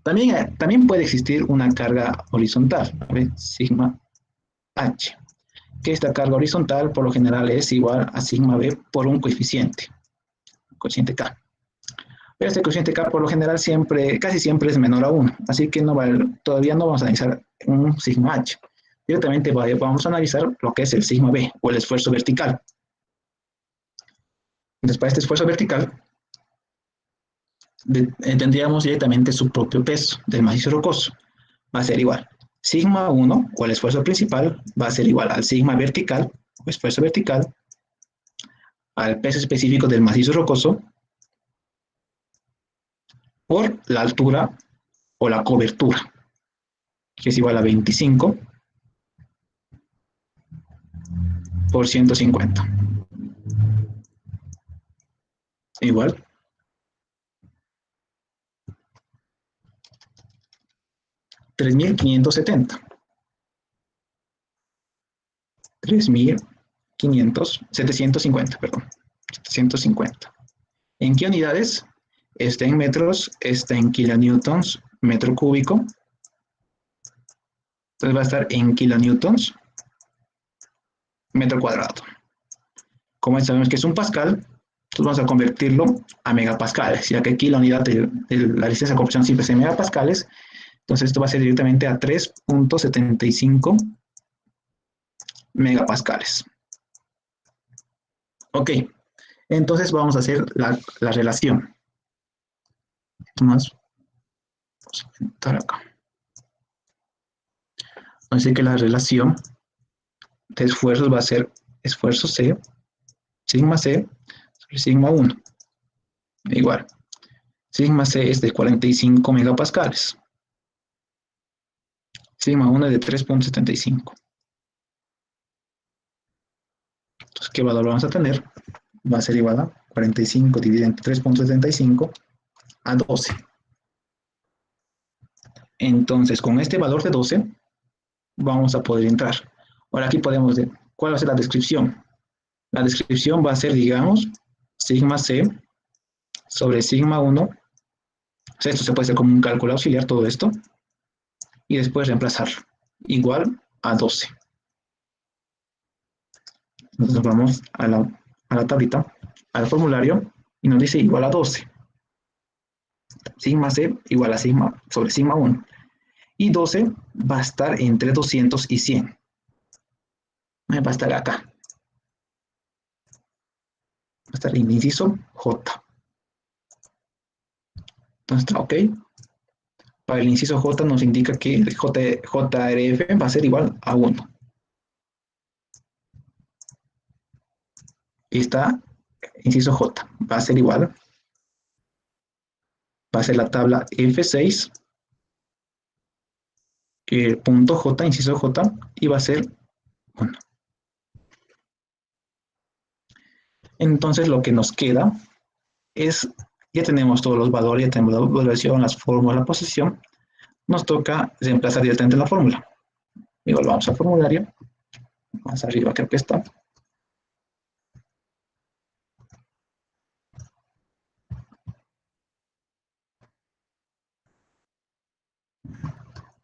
También puede existir una carga horizontal, ¿ves? Sigma H, que esta carga horizontal por lo general es igual a sigma B por un coeficiente K. Pero este coeficiente K por lo general casi siempre es menor a 1, así que todavía no vamos a analizar un sigma H. Directamente vamos a analizar lo que es el sigma B o el esfuerzo vertical. Entonces, para este esfuerzo vertical, tendríamos directamente su propio peso del macizo rocoso. Va a ser igual. Sigma 1 o el esfuerzo principal va a ser igual al sigma vertical o esfuerzo vertical, al peso específico del macizo rocoso, por la altura o la cobertura, que es igual a 25 por 150. Igual. $3,570. 3.500, 750, perdón, 750. ¿En qué unidades? Está en metros, está en kilonewtons, metro cúbico. Entonces va a estar en kilonewtons, metro cuadrado. Como sabemos que es un pascal, entonces vamos a convertirlo a megapascales, ya que aquí la unidad de la licencia de compresión simple es en megapascales. Entonces esto va a ser directamente a 3.75 megapascales. Ok, entonces vamos a hacer la relación. Vamos a pintar acá. Así que la relación de esfuerzos va a ser esfuerzo C, sigma C, sobre sigma 1. Igual, sigma C es de 45 megapascales. Sigma 1 es de 3.75. Entonces, ¿qué valor vamos a tener? Va a ser igual a 45 dividido entre 3.75 a 12. Entonces, con este valor de 12, vamos a poder entrar. Ahora aquí podemos ver cuál va a ser la descripción. La descripción va a ser, digamos, sigma C sobre sigma 1. O sea, esto se puede hacer como un cálculo auxiliar, todo esto. Y después reemplazarlo. Igual a 12. Entonces vamos a la tablita, al formulario, y nos dice igual a 12. Sigma C igual a sigma sobre sigma 1. Y 12 va a estar entre 200 y 100. Va a estar acá. Va a estar el inciso J. Entonces está ok. Para el inciso J nos indica que el JRF va a ser igual a 1. Y está inciso J. Va a ser igual. Va a ser la tabla F6. El punto J, inciso J, y va a ser 1. Entonces lo que nos queda es, ya tenemos todos los valores, ya tenemos la evaluación, las fórmulas, la posición. Nos toca reemplazar directamente la fórmula. Igual vamos al formulario. Más arriba creo que está.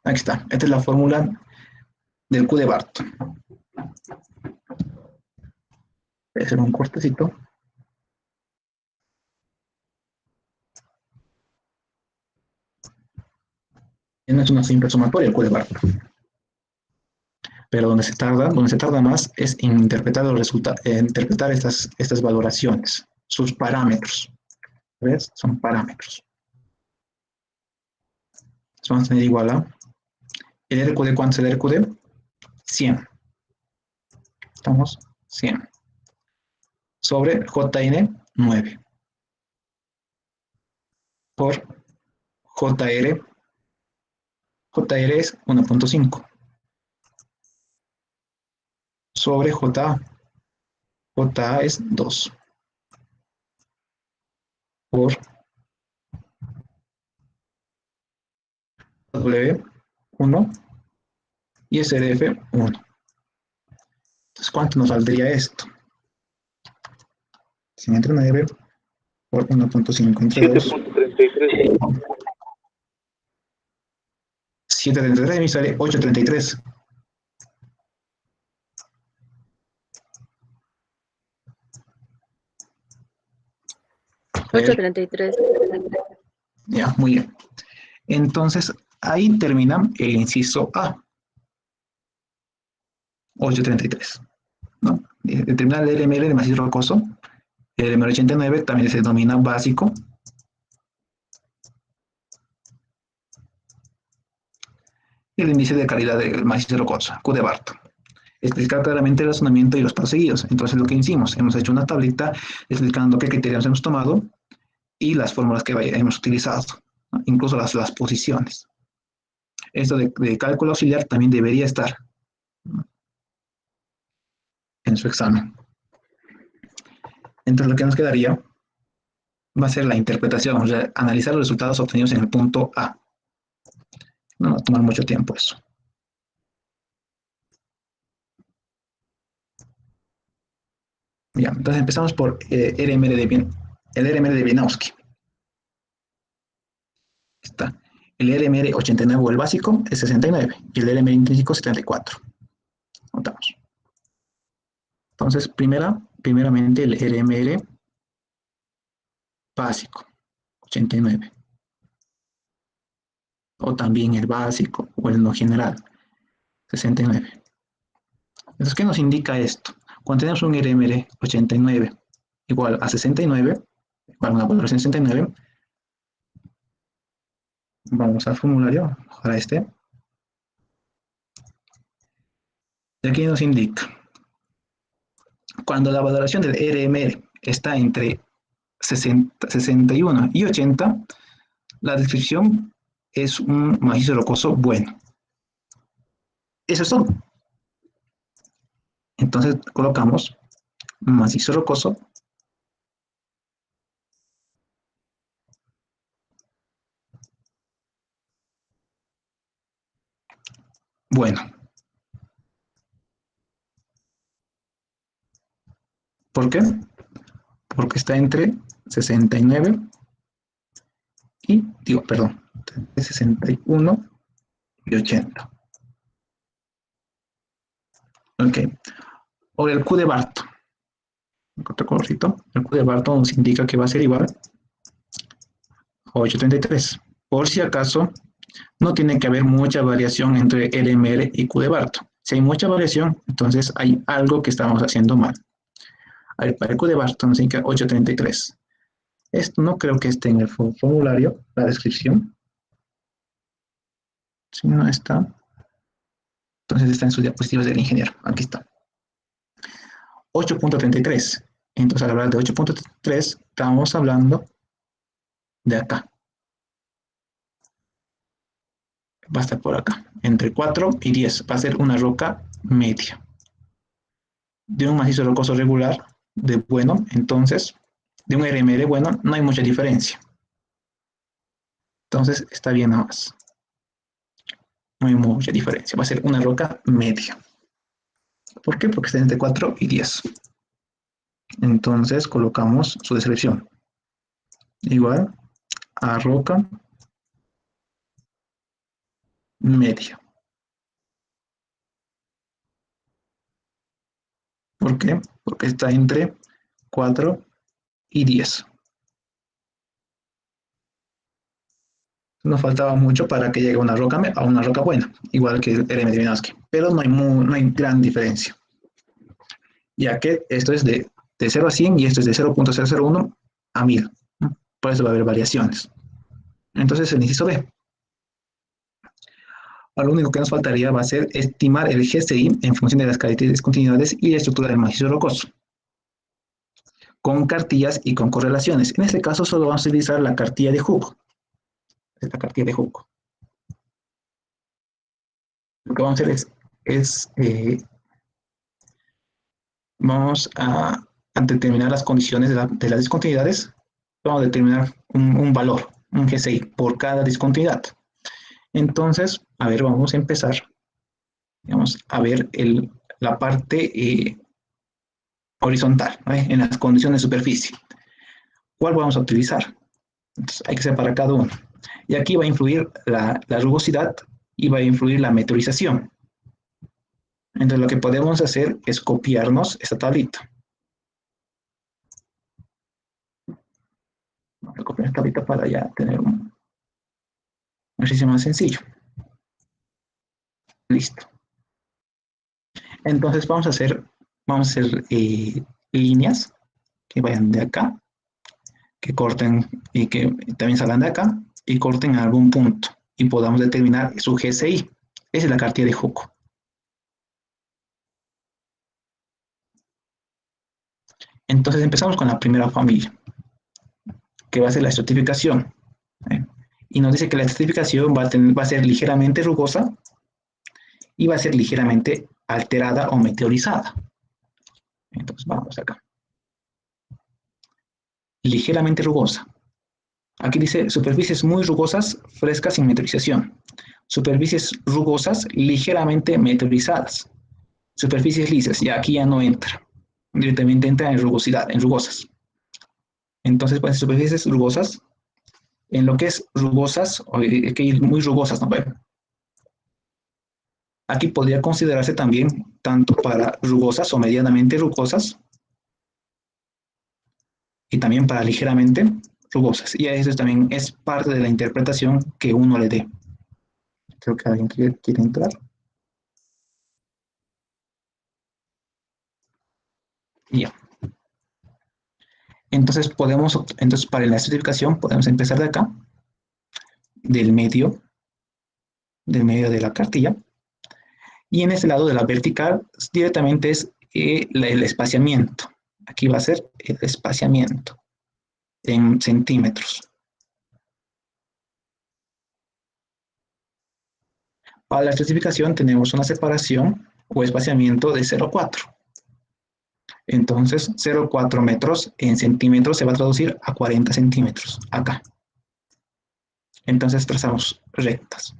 Aquí está. Esta es la fórmula del Q de Barton. Voy a hacer un cortecito. No es una simple sumatoria el Q de Barton. Pero donde se tarda más es en interpretar los resultados, interpretar estas valoraciones, sus parámetros. ¿Ves? Son parámetros. Entonces vamos a tener igual a el RQD, ¿cuánto es el RQD? 100. Estamos 100. Sobre JN, 9. Por JR. JR es 1.5. Sobre JA. JA es 2. Por W, 1. Y SRF, 1. Entonces, ¿cuánto nos valdría esto? 100 entre 9 por 1.5 entre 2. 7.33. 7.33 me sale 8.33. Ya, muy bien. Entonces, ahí termina el inciso A. 8.33. ¿No? Determina el LML de macizo rocoso. El LML 89 también se denomina básico. Y el índice de calidad del macizo rocoso, Q de Barton. Explicar claramente el razonamiento y los pasos seguidos. Entonces, lo que hicimos, hemos hecho una tablita explicando qué criterios hemos tomado y las fórmulas que hemos utilizado, ¿no? Incluso las posiciones. Esto de cálculo auxiliar también debería estar, ¿no?, en su examen. Entonces, lo que nos quedaría va a ser la interpretación, o sea, analizar los resultados obtenidos en el punto A. No va a tomar mucho tiempo eso. Ya, entonces empezamos por el RMR de Wieniawski. Está. El RMR 89 o el básico es 69 y el RMR intrínseco 74. Notamos. Entonces, primeramente el RMR básico, 89. O también el básico o el no general, 69. Entonces, ¿qué nos indica esto? Cuando tenemos un RMR 89 igual a 69, igual a una valoración 69, vamos al formulario, ojalá este. Y aquí nos indica, cuando la valoración del RMR está entre 61 y 80, la descripción es un macizo rocoso bueno. Eso es todo. Entonces colocamos macizo rocoso bueno. ¿Por qué? Porque está entre 69 y, entre 61 y 80. Ok. O el Q de Barton. Otro colorcito. El Q de Barton nos indica que va a ser igual a 833. Por si acaso, no tiene que haber mucha variación entre RMR y Q de Barton. Si hay mucha variación, entonces hay algo que estamos haciendo mal. A ver, para el Q de Barton nos indica 833. Esto no creo que esté en el formulario, la descripción. Si no está, entonces está en sus diapositivas del ingeniero. Aquí está. 8.33. Entonces, al hablar de 8.33, estamos hablando de acá. Va a estar por acá. Entre 4 y 10. Va a ser una roca media. De un macizo rocoso regular, de bueno, entonces, de un RMR bueno, no hay mucha diferencia. Entonces, está bien nada más. No hay mucha diferencia. Va a ser una roca media. ¿Por qué? Porque está entre 4 y 10. Entonces colocamos su descripción. Igual a roca media. ¿Por qué? Porque está entre 4 y 10. Nos faltaba mucho para que llegue a una roca buena, igual que el RM de Wieniawski, pero no hay gran diferencia. Ya que esto es de 0 a 100 y esto es de 0.001 a 1000. Por eso va a haber variaciones. Entonces el inciso B. Lo único que nos faltaría va a ser estimar el GCI en función de las características discontinuidades y la estructura del macizo rocoso, con cartillas y con correlaciones. En este caso solo vamos a utilizar la cartilla de Hooke. Esta cartilla de Hooke. Lo que vamos a hacer es vamos a determinar las condiciones de las discontinuidades. Vamos a determinar un valor, un GCI, por cada discontinuidad. Entonces, a ver, vamos a empezar. Vamos a ver la parte horizontal, ¿vale? En las condiciones de superficie. ¿Cuál vamos a utilizar? Entonces, hay que separar cada uno. Y aquí va a influir la rugosidad y va a influir la meteorización. Entonces, lo que podemos hacer es copiarnos esta tablita. Vamos a copiar esta tablita para ya tener un ejercicio más sencillo. Listo. Entonces, vamos a hacer líneas que vayan de acá, que corten y que también salgan de acá y corten en algún punto y podamos determinar su GCI. Esa es la cartilla de Hooke. Entonces empezamos con la primera familia, que va a ser la estratificación. Y nos dice que la estratificación va a ser ligeramente rugosa y va a ser ligeramente alterada o meteorizada. Entonces vamos acá. Ligeramente rugosa. Aquí dice superficies muy rugosas, frescas sin meteorización. Superficies rugosas, ligeramente meteorizadas. Superficies lisas, y aquí ya no entra. directamente entra en rugosidad, en rugosas. Entonces, pues superficies rugosas, en lo que es rugosas, hay que ir muy rugosas, ¿no? Bueno, aquí podría considerarse también tanto para rugosas o medianamente rugosas y también para ligeramente rugosas. Y eso también es parte de la interpretación que uno le dé. Creo que alguien quiere entrar. Ya. Entonces para la estratificación podemos empezar de acá, del medio de la cartilla. Y en este lado de la vertical directamente es el espaciamiento. Aquí va a ser el espaciamiento en centímetros. Para la estratificación tenemos una separación o espaciamiento de 0,4. Entonces 0,4 metros en centímetros se va a traducir a 40 centímetros acá. Entonces trazamos rectas.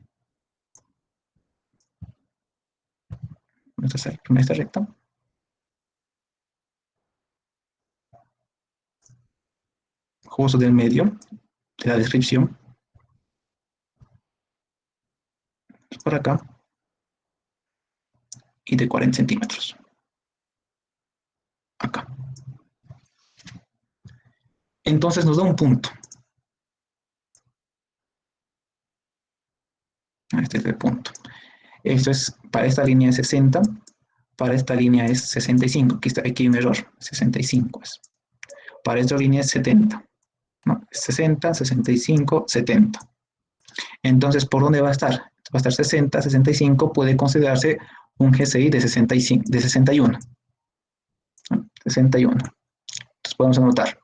Esta recta. Justo del medio de la descripción. Por acá. Y de 40 centímetros. Acá. Entonces nos da un punto. Este es el punto. Esto es, para esta línea es 60, para esta línea es 65. Aquí hay un error, 65 es. Para esta línea es 70. ¿No? 60, 65, 70. Entonces, ¿por dónde va a estar? Va a estar 60, 65, puede considerarse un GCI de 65, de 61. 61. Entonces podemos anotar.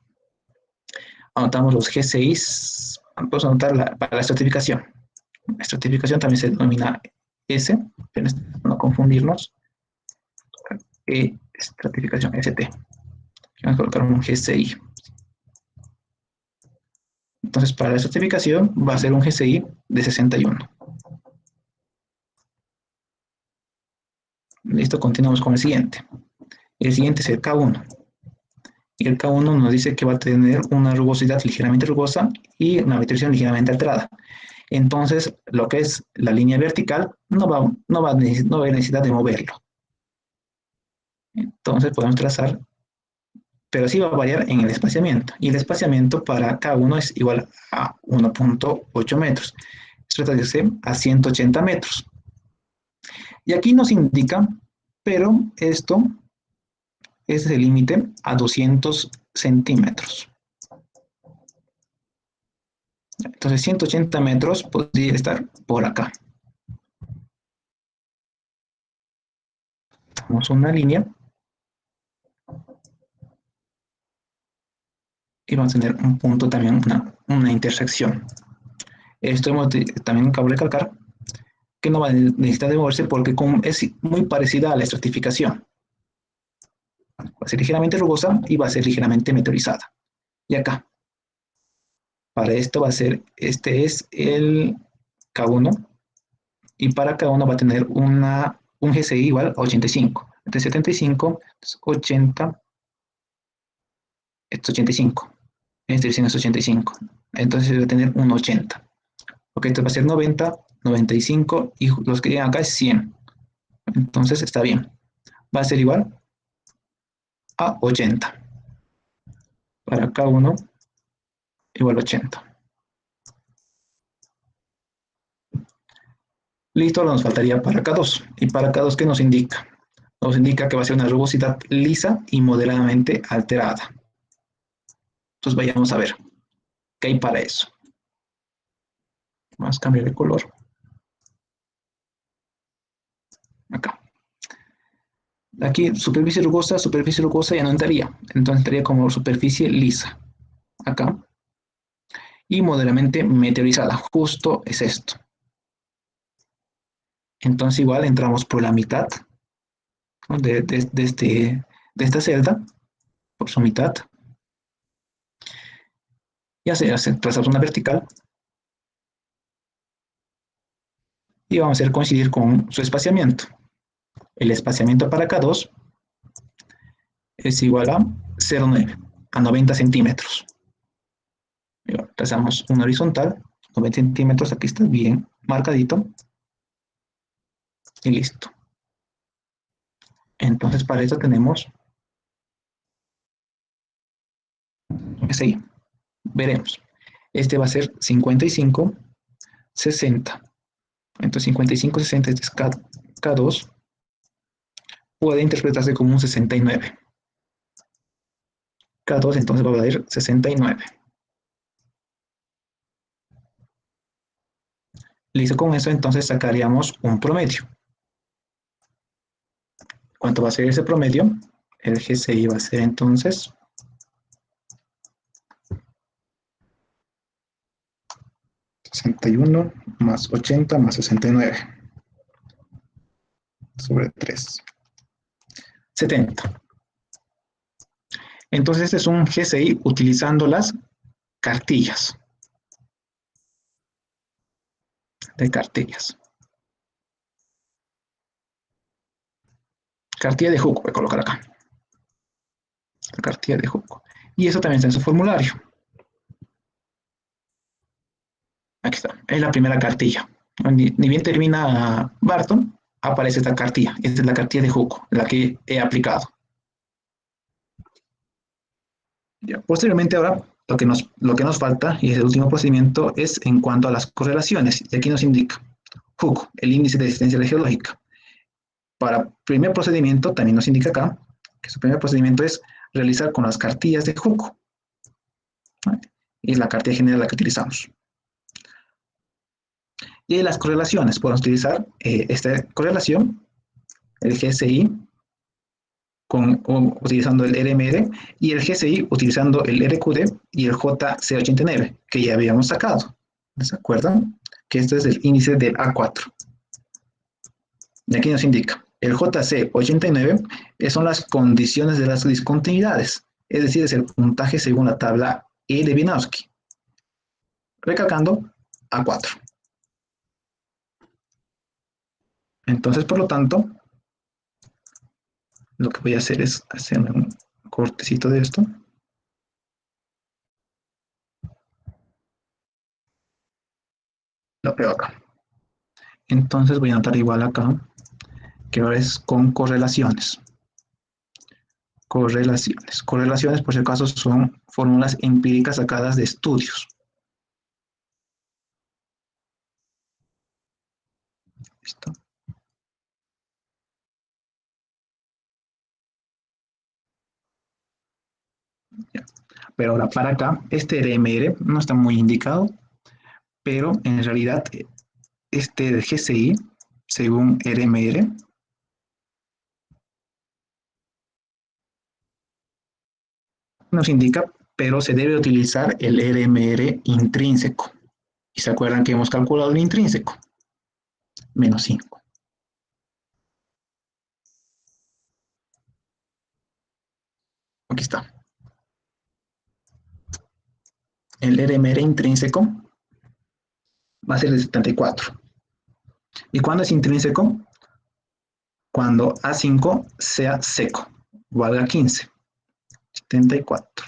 Anotamos los GCIs, podemos anotar para la estratificación. La estratificación también se denomina S, para no confundirnos. Estratificación, ST. Vamos a colocar un GCI. Entonces, para la estratificación va a ser un GCI de 61. Listo, continuamos con el siguiente. El siguiente es el K1. Y el K1 nos dice que va a tener una rugosidad ligeramente rugosa y una metrización ligeramente alterada. Entonces, lo que es la línea vertical no va a haber necesidad de moverlo. Entonces, podemos trazar, pero sí va a variar en el espaciamiento. Y el espaciamiento para K1 es igual a 1.8 metros. Esto traduce a 180 metros. Y aquí nos indica, pero este es el límite a 200 centímetros. Entonces 180 metros podría estar por acá. Damos una línea. Y vamos a tener un punto también, una intersección. Esto también cabe recalcar que no va a necesitar de moverse porque es muy parecida a la estratificación. Va a ser ligeramente rugosa y va a ser ligeramente meteorizada. Y acá, para esto va a ser, este es el K1, y para K1 va a tener un GCI igual a 85. Entre 75, 80, esto es 85. Este es 85. Entonces va a tener un 80. Ok, esto va a ser 90, 95 y los que llegan acá es 100. Entonces está bien. Va a ser igual a 80. Para K1 igual a 80. Listo, ahora nos faltaría para K2. ¿Y para K2 qué nos indica? Nos indica que va a ser una rugosidad lisa y moderadamente alterada. Entonces vayamos a ver qué hay para eso. Vamos a cambiar de color. Acá. Aquí, superficie rugosa ya no entraría. Entonces entraría como superficie lisa. Acá. Y moderadamente meteorizada. Justo es esto. Entonces igual entramos por la mitad, ¿no? de esta celda, por su mitad. Y trazamos una vertical. Y vamos a hacer coincidir con su espaciamiento. El espaciamiento para K2 es igual a 0,9, a 90 centímetros. Trazamos una horizontal, 90 centímetros, aquí está bien marcadito. Y listo. Entonces, para esto tenemos GCI. Veremos. Este va a ser 55, 60. Entonces, 55, 60, este es K2. Puede interpretarse como un 69. K2, entonces va a valer 69. Listo, con eso entonces sacaríamos un promedio. ¿Cuánto va a ser ese promedio? El GCI va a ser entonces 61 más 80 más 69 sobre 3. 70. Entonces este es un GCI utilizando las cartillas. De cartillas. Cartilla de Hooke, voy a colocar acá. La cartilla de Hooke. Y eso también está en su formulario. Aquí está, es la primera cartilla. Ni bien termina Barton, aparece esta cartilla. Esta es la cartilla de Hooke, la que he aplicado. Ya, posteriormente ahora, lo que nos falta, y es el último procedimiento, es en cuanto a las correlaciones. Y aquí nos indica Hooke, el índice de existencia geológica. Para primer procedimiento, también nos indica acá, que su primer procedimiento es realizar con las cartillas de Hooke. Es la cartilla general la que utilizamos. Y las correlaciones, podemos utilizar esta correlación, el GCI, utilizando el RMR, y el GCI utilizando el RQD y el JC89, que ya habíamos sacado. ¿Se acuerdan? Que este es el índice del A4. Y aquí nos indica, el JC89 son las condiciones de las discontinuidades, es decir, es el puntaje según la tabla E de Wieniawski. Recalcando A4. Entonces, por lo tanto, lo que voy a hacer es hacerme un cortecito de esto. Lo pego acá. Entonces voy a anotar igual acá, que ahora es con correlaciones. Correlaciones. Correlaciones, por si acaso, son fórmulas empíricas sacadas de estudios. ¿Listo? Ya. Pero ahora para acá, este RMR no está muy indicado, pero en realidad este GCI, según RMR, nos indica, pero se debe utilizar el RMR intrínseco. ¿Y se acuerdan que hemos calculado el intrínseco? Menos 5. Aquí está. El RMR intrínseco va a ser de 74. ¿Y cuándo es intrínseco? Cuando A5 sea seco, valga 15. 74.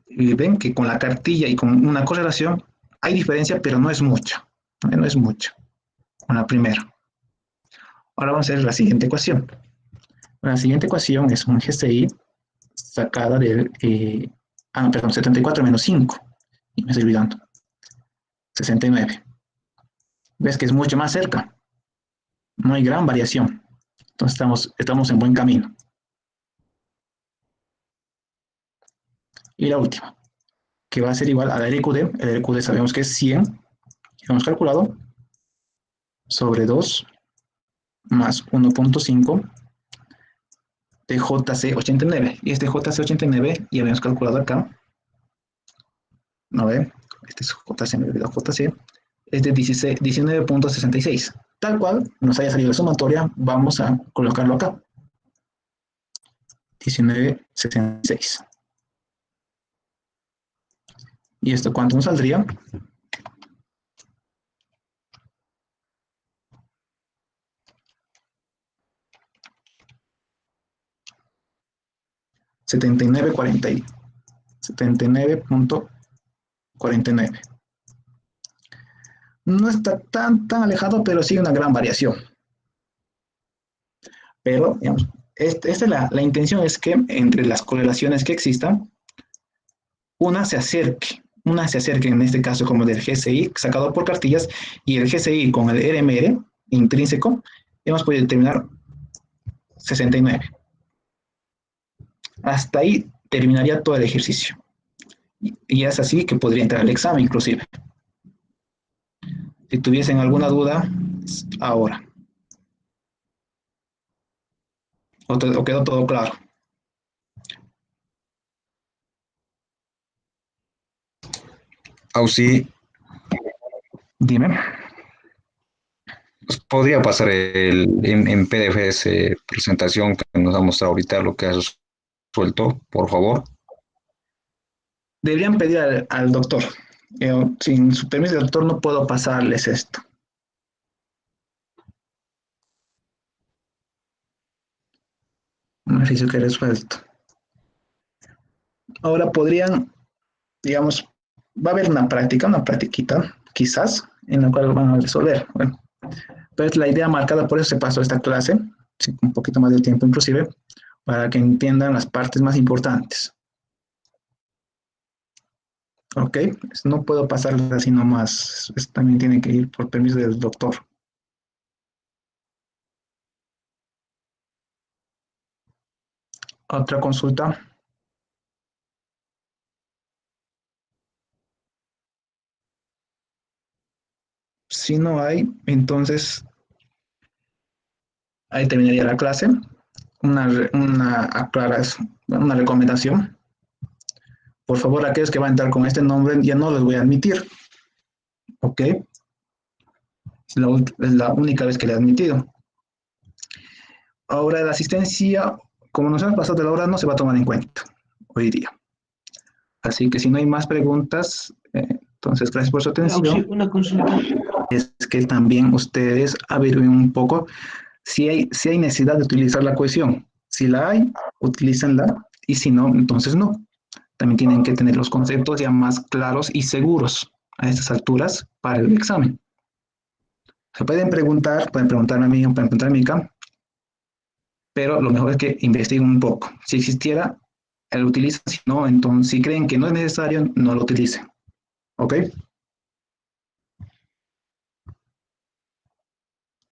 Y ven que con la cartilla y con una correlación hay diferencia, pero no es mucha. No es mucha. Con la primera. Ahora vamos a hacer la siguiente ecuación. La siguiente ecuación es un GCI sacada del... no, perdón, 74 menos 5. Y me estoy olvidando. 69. ¿Ves que es mucho más cerca? No hay gran variación. Entonces estamos en buen camino. Y la última, que va a ser igual a la RQD. El RQD sabemos que es 100. Y hemos calculado sobre 2 más 1.5 de JC89. Y este JC89 ya habíamos calculado acá. No ve, este es JC, me olvidó JC. Es de 19.66. Tal cual nos haya salido la sumatoria, vamos a colocarlo acá. 19.66. ¿Y esto cuánto nos saldría? 79.49. No está tan alejado, pero sí una gran variación. Pero, digamos, la intención es que entre las correlaciones que existan, una se acerque, en este caso como del GCI sacado por cartillas y el GCI con el RMR intrínseco, hemos podido determinar 69. Hasta ahí terminaría todo el ejercicio. Y es así que podría entrar al examen inclusive. Si tuviesen alguna duda, ahora. ¿O quedó todo claro? Auxi, Dime. ¿nos podría pasar en PDF esa presentación que nos ha mostrado ahorita lo que has suelto, por favor? Deberían pedir al doctor. Sin su permiso del doctor no puedo pasarles esto. Un ejercicio que he resuelto. Ahora podrían, digamos, va a haber una practiquita, quizás, en la cual van a resolver. Bueno, pero es la idea marcada, por eso se pasó esta clase, sí, un poquito más de tiempo inclusive, para que entiendan las partes más importantes. Ok, no puedo pasarles así nomás, también tiene que ir por permiso del doctor. Otra consulta. Si no hay, entonces ahí terminaría la clase. Una recomendación. Por favor, aquellos que van a entrar con este nombre ya no los voy a admitir. ¿Ok? Es la única vez que le he admitido. Ahora la asistencia, como nos hemos pasado de la hora, no se va a tomar en cuenta hoy día. Así que si no hay más preguntas, entonces gracias por su atención. Una consulta. Es que también ustedes averigüen un poco si hay necesidad de utilizar la cohesión. Si la hay, utilícenla, y si no, entonces no. También tienen que tener los conceptos ya más claros y seguros a estas alturas para el examen. Se pueden preguntarme a mí, pueden preguntar a Mica, pero lo mejor es que investiguen un poco. Si existiera, lo utilizan; si no, entonces si creen que no es necesario, no lo utilicen. ¿Ok?